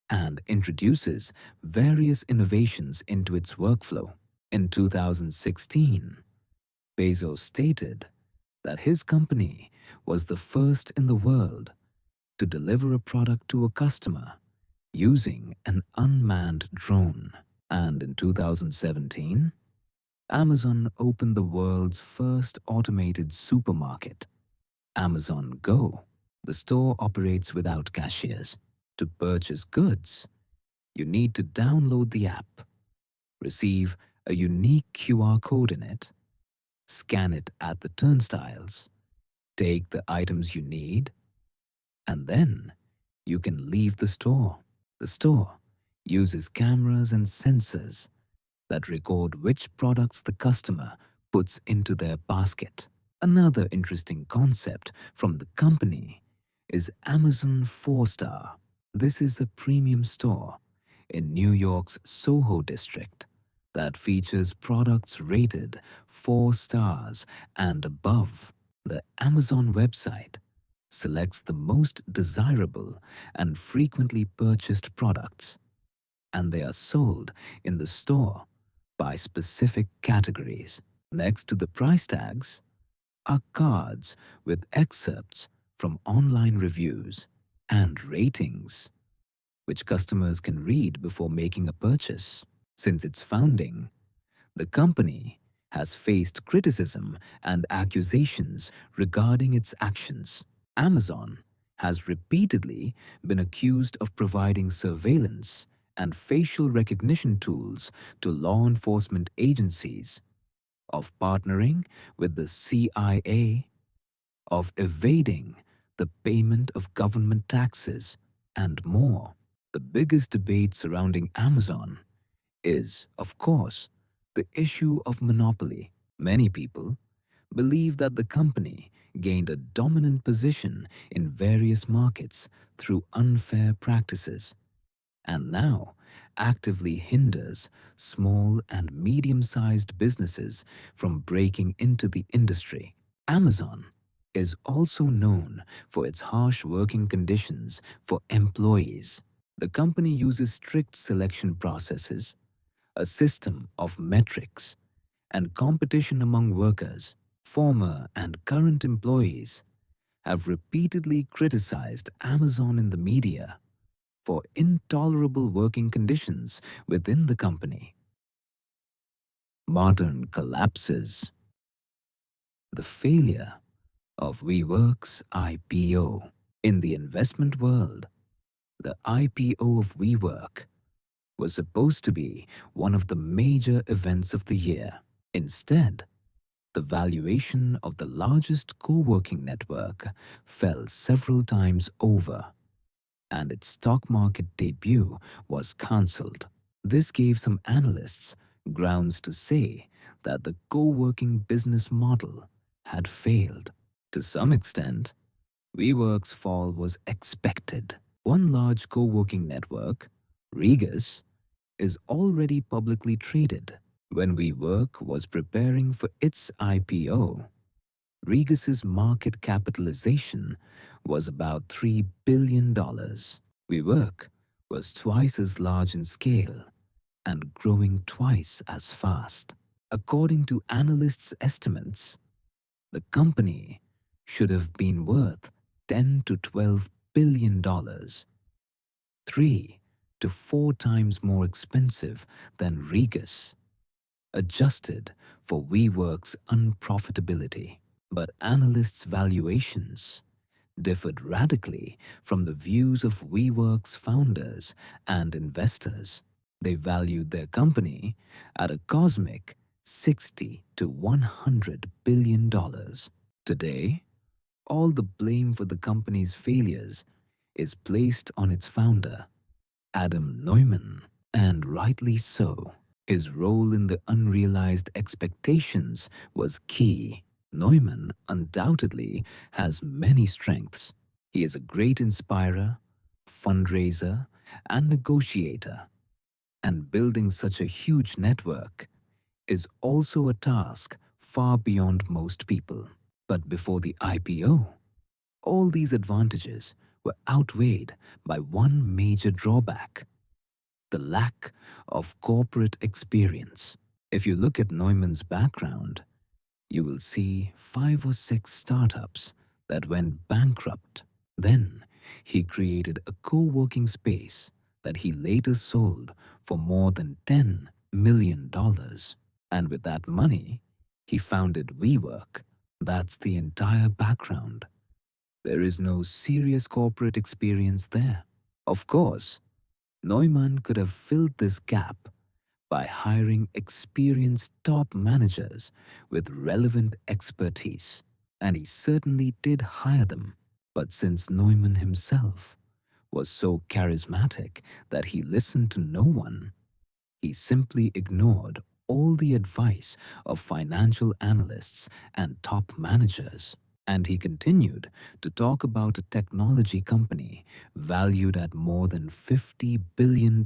and introduces various innovations into its workflow. In 2016, Bezos stated that his company was the first in the world to deliver a product to a customer using an unmanned drone. And in 2017, Amazon opened the world's first automated supermarket, Amazon Go. The store operates without cashiers. To purchase goods, you need to download the app, receive a unique QR code in it, scan it at the turnstiles, take the items you need, and then you can leave the store. The store uses cameras and sensors that record which products the customer puts into their basket. Another interesting concept from the company is Amazon 4-Star. This is a premium store in New York's Soho district that features products rated 4 stars and above. The Amazon website selects the most desirable and frequently purchased products, and they are sold in the store by specific categories. Next to the price tags are cards with excerpts from online reviews and ratings, which customers can read before making a purchase. Since its founding, the company has faced criticism and accusations regarding its actions. Amazon has repeatedly been accused of providing surveillance and facial recognition tools to law enforcement agencies, of partnering with the CIA, of evading the payment of government taxes, and more. The biggest debate surrounding Amazon is, of course, the issue of monopoly. Many people believe that the company gained a dominant position in various markets through unfair practices and now actively hinders small and medium-sized businesses from breaking into the industry. Amazon is also known for its harsh working conditions for employees. The company uses strict selection processes, a system of metrics, and competition among workers. Former and current employees have repeatedly criticized Amazon in the media for intolerable working conditions within the company. Modern collapses. The failure of WeWork's IPO. In the investment world, the IPO of WeWork was supposed to be one of the major events of the year. Instead, the valuation of the largest co-working network fell several times over, and its stock market debut was cancelled. This gave some analysts grounds to say that the co-working business model had failed. To some extent, WeWork's fall was expected. One large co-working network, Regus, is already publicly traded. When WeWork was preparing for its IPO, Regis's market capitalization was about $3 billion. WeWork was twice as large in scale and growing twice as fast. According to analysts' estimates, the company should have been worth $10 to $12 billion, 3 to 4 times more expensive than Regus, adjusted for WeWork's unprofitability. But analysts' valuations differed radically from the views of WeWork's founders and investors. They valued their company at a cosmic $60 to $100 billion. Today, all the blame for the company's failures is placed on its founder, Adam Neumann, and rightly so. His role in the unrealized expectations was key. Neumann undoubtedly has many strengths. He is a great inspirer, fundraiser, and negotiator. And building such a huge network is also a task far beyond most people. But before the IPO, all these advantages were outweighed by one major drawback: the lack of corporate experience. If you look at Neumann's background, you will see 5 or 6 startups that went bankrupt. Then he created a co-working space that he later sold for more than $10 million. And with that money, he founded WeWork. That's the entire background. There is no serious corporate experience there. Of course, Neumann could have filled this gap by hiring experienced top managers with relevant expertise, and he certainly did hire them. But since Neumann himself was so charismatic that he listened to no one, he simply ignored all the advice of financial analysts and top managers. And he continued to talk about a technology company valued at more than $50 billion.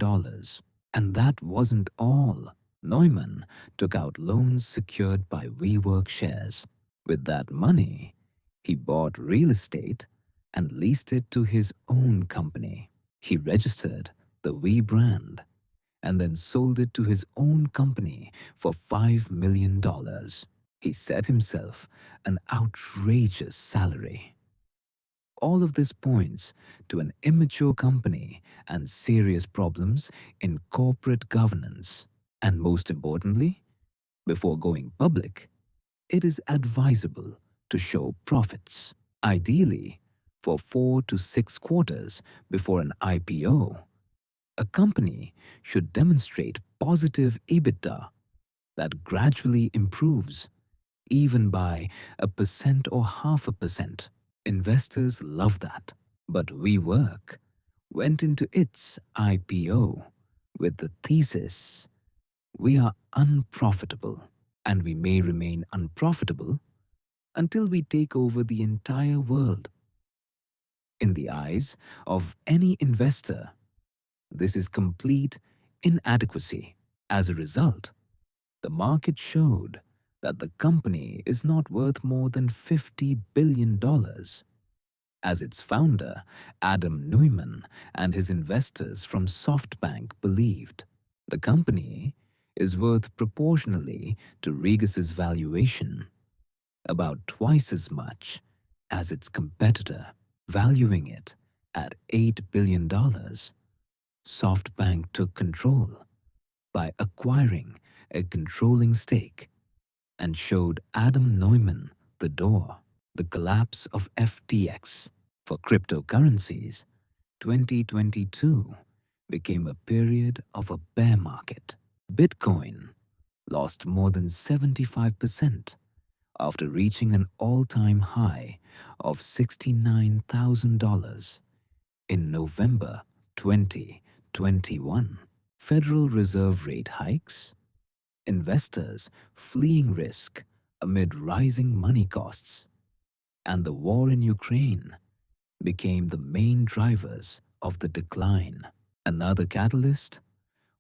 And that wasn't all. Neumann took out loans secured by WeWork shares. With that money, he bought real estate and leased it to his own company. He registered the We brand and then sold it to his own company for $5 million. He set himself an outrageous salary. All of this points to an immature company and serious problems in corporate governance. And most importantly, before going public, it is advisable to show profits, ideally for 4 to 6 quarters before an IPO. A company should demonstrate positive EBITDA that gradually improves, even by 1% or 0.5%. Investors love that. But WeWork went into its IPO with the thesis: we are unprofitable, and we may remain unprofitable until we take over the entire world. In the eyes of any investor, this is complete inadequacy. As a result, the market showed that the company is not worth more than $50 billion. As its founder, Adam Neumann, and his investors from SoftBank believed. The company is worth proportionally to Regis's valuation, about twice as much as its competitor, valuing it at $8 billion. SoftBank took control by acquiring a controlling stake and showed Adam Neumann the door. The collapse of FTX. For cryptocurrencies, 2022 became a period of a bear market. Bitcoin lost more than 75% after reaching an all-time high of $69,000 in November 2021. Federal Reserve rate hikes, investors fleeing risk amid rising money costs, and the war in Ukraine became the main drivers of the decline. Another catalyst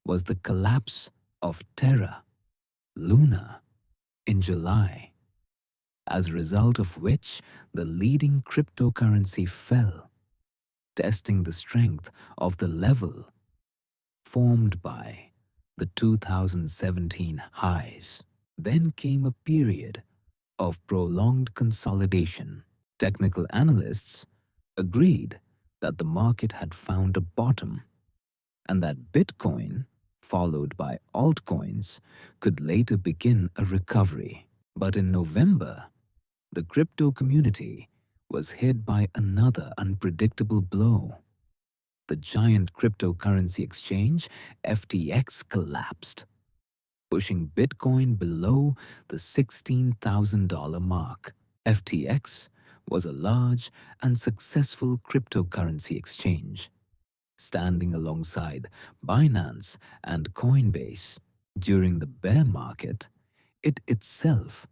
was the collapse of Terra Luna in July as a result of which the leading cryptocurrency fell, testing the strength of the level formed by the 2017 highs. Then came a period of prolonged consolidation. Technical analysts agreed that the market had found a bottom and that Bitcoin, followed by altcoins, could later begin a recovery. But in November, the crypto community was hit by another unpredictable blow. The giant cryptocurrency exchange, FTX, collapsed, pushing Bitcoin below the $16,000 mark. FTX was a large and successful cryptocurrency exchange, standing alongside Binance and Coinbase. During the bear market, it itself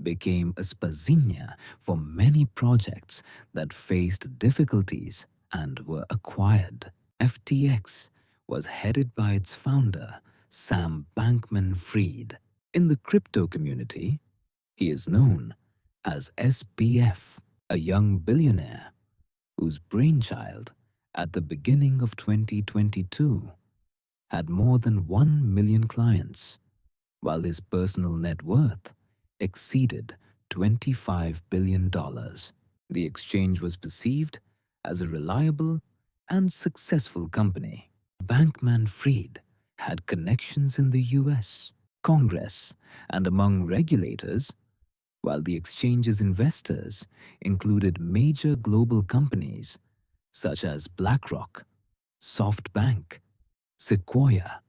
became a spazina for many projects that faced difficulties and were acquired. FTX was headed by its founder, Sam Bankman-Fried. In the crypto community, he is known as SBF, a young billionaire whose brainchild at the beginning of 2022 had more than 1 million clients, while his personal net worth exceeded $25 billion. The exchange was perceived as a reliable and successful company. Bankman-Fried had connections in the US, Congress, and among regulators, while the exchange's investors included major global companies such as BlackRock, SoftBank, Sequoia,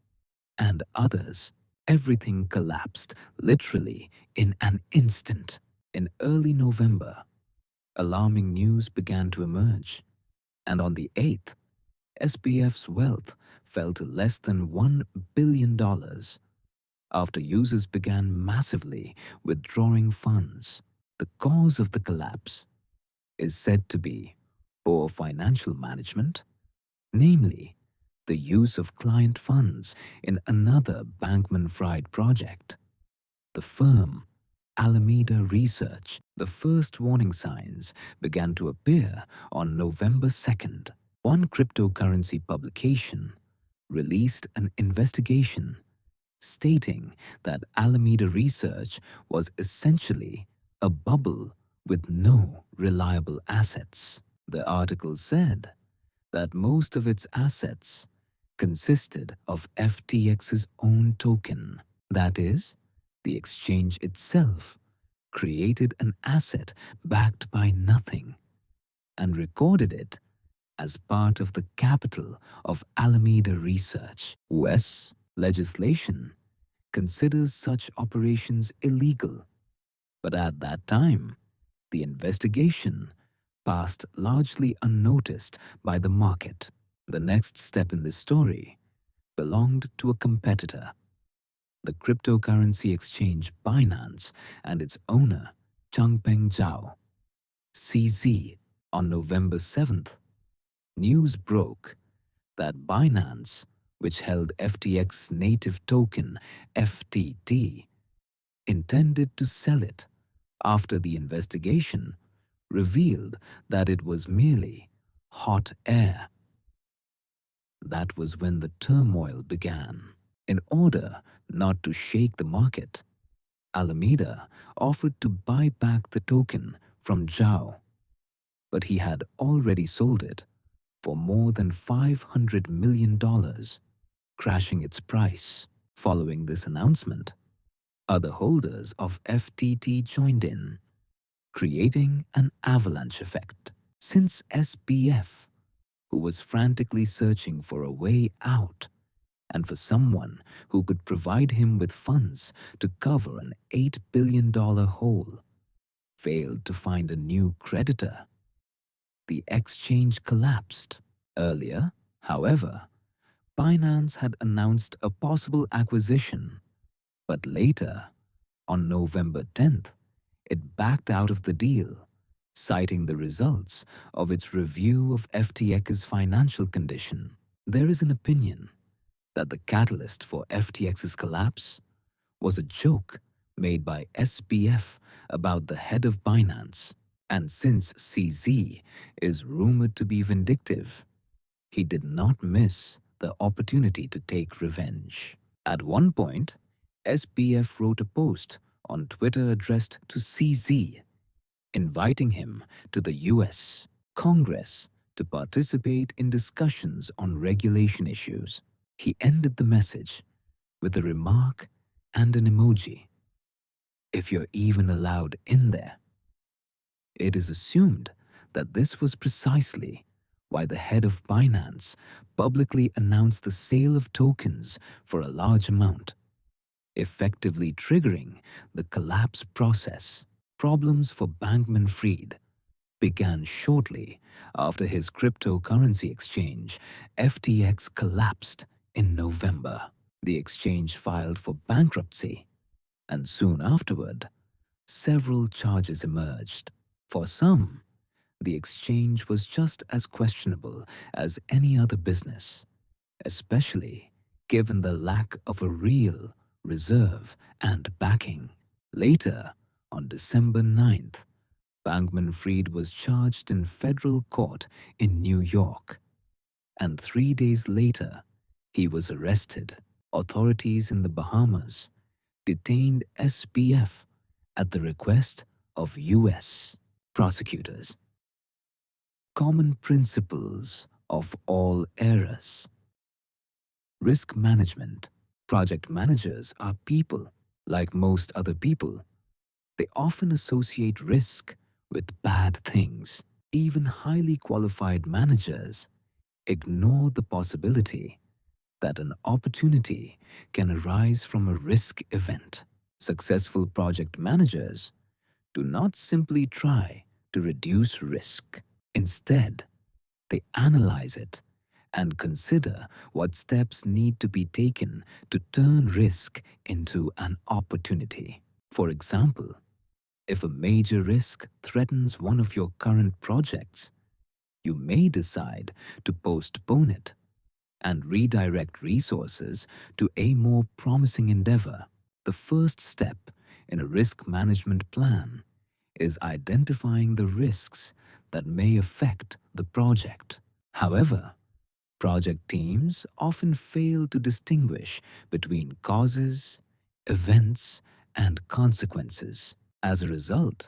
and others. Everything collapsed literally in an instant. In early November, alarming news began to emerge, and on the 8th, SBF's wealth fell to less than $1 billion after users began massively withdrawing funds. The cause of the collapse is said to be poor financial management, namely the use of client funds in another Bankman-Fried project, the firm Alameda Research. The first warning signs began to appear on November 2nd. One cryptocurrency publication released an investigation stating that Alameda Research was essentially a bubble with no reliable assets. The article said that most of its assets consisted of FTX's own token. That is, the exchange itself created an asset backed by nothing and recorded it as part of the capital of Alameda Research. US legislation considers such operations illegal, but at that time, the investigation passed largely unnoticed by the market. The next step in this story belonged to a competitor, the cryptocurrency exchange Binance and its owner, Changpeng Zhao, CZ. On November 7th, news broke that Binance, which held FTX's native token FTT, intended to sell it after the investigation revealed that it was merely hot air. That was when the turmoil began. In order not to shake the market, Alameda offered to buy back the token from Zhao, but he had already sold it for more than $500 million, crashing its price. Following this announcement, other holders of FTT joined in, creating an avalanche effect. Since SBF, who was frantically searching for a way out and for someone who could provide him with funds to cover an $8 billion hole, failed to find a new creditor, the exchange collapsed. Earlier, however, Binance had announced a possible acquisition, but later, on November 10th, it backed out of the deal, citing the results of its review of FTX's financial condition. There is an opinion that the catalyst for FTX's collapse was a joke made by SBF about the head of Binance, and since CZ is rumored to be vindictive, he did not miss the opportunity to take revenge. At one point, SBF wrote a post on Twitter addressed to CZ, inviting him to the US Congress to participate in discussions on regulation issues. He ended the message with a remark and an emoji. If you're even allowed in there. It is assumed that this was precisely why the head of Binance publicly announced the sale of tokens for a large amount, effectively triggering the collapse process. Problems for Bankman-Fried began shortly after his cryptocurrency exchange, FTX, collapsed in November. The exchange filed for bankruptcy, and soon afterward, several charges emerged. For some, the exchange was just as questionable as any other business, especially given the lack of a real reserve and backing. Later, on December 9th, Bankman-Fried was charged in federal court in New York, and 3 days later, he was arrested. Authorities in the Bahamas detained SBF at the request of U.S. prosecutors. Common principles of all eras. Risk management. Project managers are people. Like most other people, they often associate risk with bad things. Even highly qualified managers ignore the possibility that an opportunity can arise from a risk event. Successful project managers do not simply try to reduce risk. Instead, they analyze it and consider what steps need to be taken to turn risk into an opportunity. For example, if a major risk threatens one of your current projects, you may decide to postpone it and redirect resources to a more promising endeavor. The first step in a risk management plan is identifying the risks that may affect the project. However, project teams often fail to distinguish between causes, events, and consequences. As a result,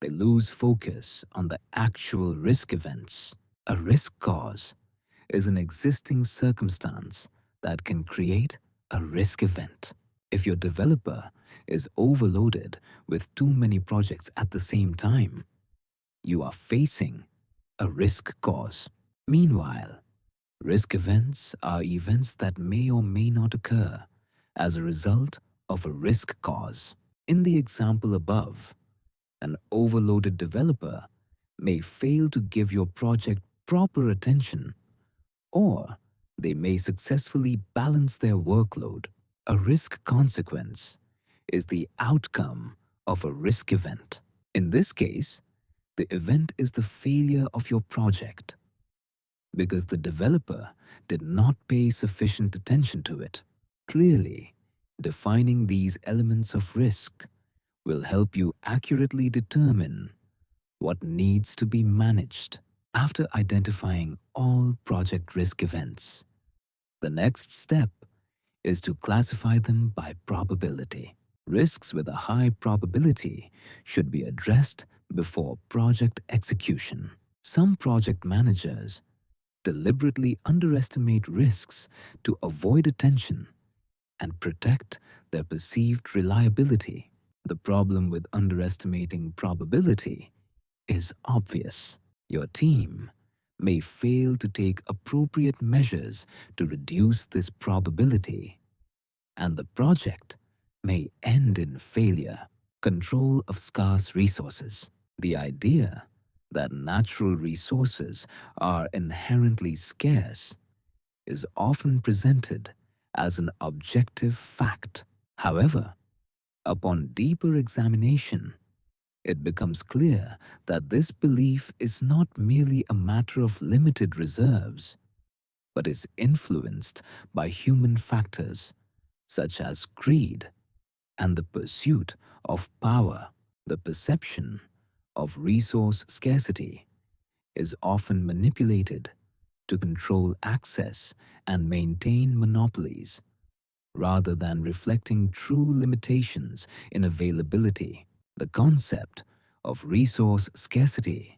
they lose focus on the actual risk events. A risk cause is an existing circumstance that can create a risk event. If your developer is overloaded with too many projects at the same time, you are facing a risk cause. Meanwhile, risk events are events that may or may not occur as a result of a risk cause. In the example above, an overloaded developer may fail to give your project proper attention, or they may successfully balance their workload. A risk consequence is the outcome of a risk event. In this case, the event is the failure of your project because the developer did not pay sufficient attention to it. Clearly, defining these elements of risk will help you accurately determine what needs to be managed. After identifying all project risk events, the next step is to classify them by probability. Risks with a high probability should be addressed before project execution. Some project managers deliberately underestimate risks to avoid attention and protect their perceived reliability. The problem with underestimating probability is obvious. Your team may fail to take appropriate measures to reduce this probability, and the project may end in failure. Control of scarce resources. The idea that natural resources are inherently scarce is often presented as an objective fact. However, upon deeper examination, it becomes clear that this belief is not merely a matter of limited reserves, but is influenced by human factors such as greed and the pursuit of power. The perception of resource scarcity is often manipulated to control access and maintain monopolies, rather than reflecting true limitations in availability. The concept of resource scarcity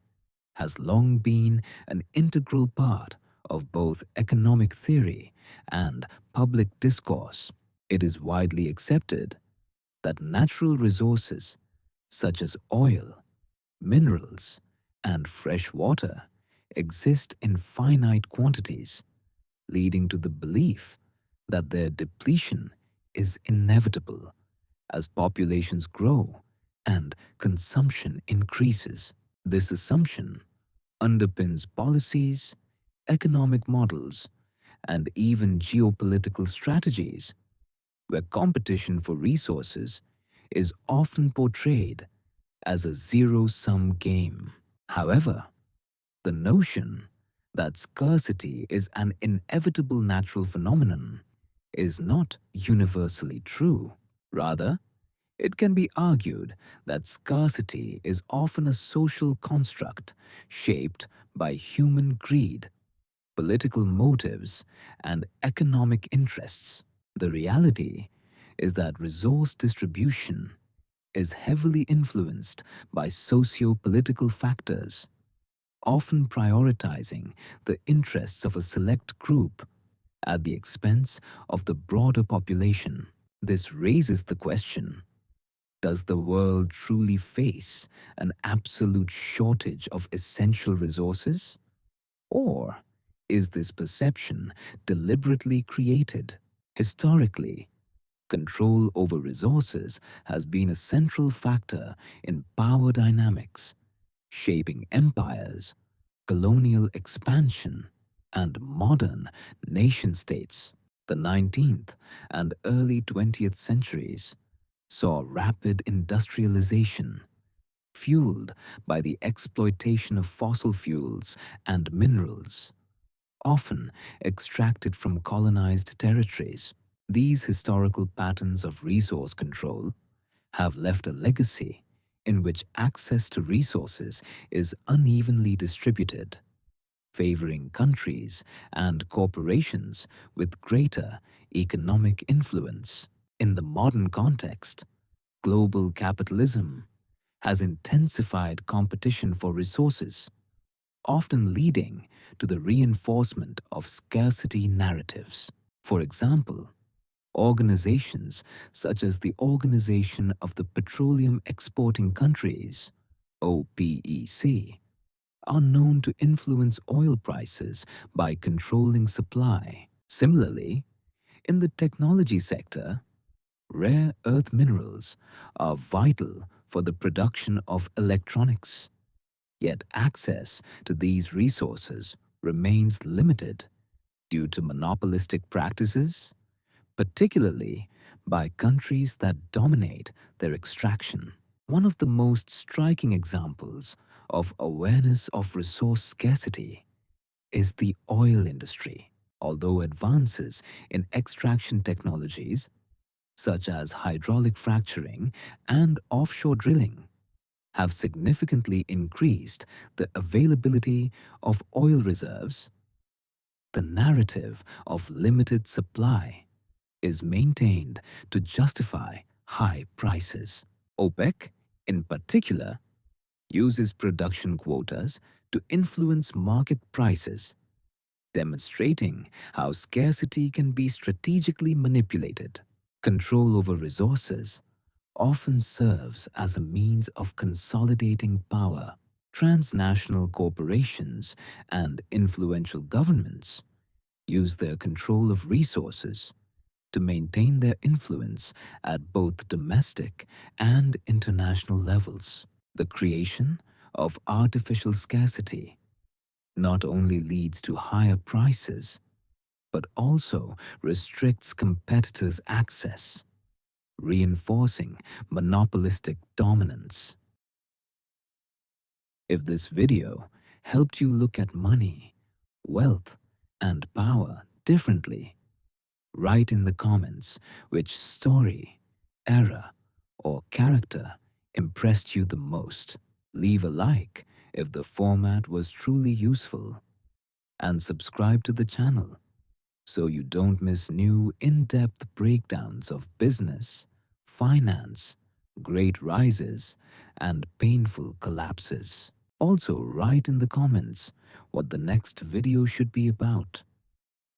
has long been an integral part of both economic theory and public discourse. It is widely accepted that natural resources such as oil, minerals, and fresh water exist in finite quantities, leading to the belief that their depletion is inevitable as populations grow and consumption increases. This assumption underpins policies, economic models, and even geopolitical strategies, where competition for resources is often portrayed as a zero-sum game. However, the notion that scarcity is an inevitable natural phenomenon is not universally true. Rather, it can be argued that scarcity is often a social construct shaped by human greed, political motives, and economic interests. The reality is that resource distribution is heavily influenced by socio-political factors, often prioritizing the interests of a select group at the expense of the broader population. This raises the question: does the world truly face an absolute shortage of essential resources? Or is this perception deliberately created? Historically, control over resources has been a central factor in power dynamics, shaping empires, colonial expansion, and modern nation-states. The 19th and early 20th centuries saw rapid industrialization, fueled by the exploitation of fossil fuels and minerals, often extracted from colonized territories. These historical patterns of resource control have left a legacy in which access to resources is unevenly distributed, favoring countries and corporations with greater economic influence. In the modern context, global capitalism has intensified competition for resources, often leading to the reinforcement of scarcity narratives. For example, organizations such as the Organization of the Petroleum Exporting Countries, OPEC, are known to influence oil prices by controlling supply. Similarly, in the technology sector, rare earth minerals are vital for the production of electronics, yet access to these resources remains limited due to monopolistic practices, particularly by countries that dominate their extraction. One of the most striking examples of awareness of resource scarcity is the oil industry. Although advances in extraction technologies, such as hydraulic fracturing and offshore drilling, have significantly increased the availability of oil reserves, the narrative of limited supply is maintained to justify high prices. OPEC, in particular, uses production quotas to influence market prices, demonstrating how scarcity can be strategically manipulated. Control over resources often serves as a means of consolidating power. Transnational corporations and influential governments use their control of resources to maintain their influence at both domestic and international levels. The creation of artificial scarcity not only leads to higher prices, but also restricts competitors' access, reinforcing monopolistic dominance. If this video helped you look at money, wealth, and power differently, write in the comments which story era, or character impressed you the most? Leave a like if the format was truly useful, and subscribe to the channel so you don't miss new in-depth breakdowns of business, finance, great rises, and painful collapses. Also, write in the comments what the next video should be about.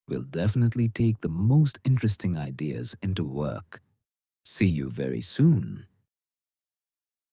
We'll definitely take the most interesting ideas into work. See you very soon.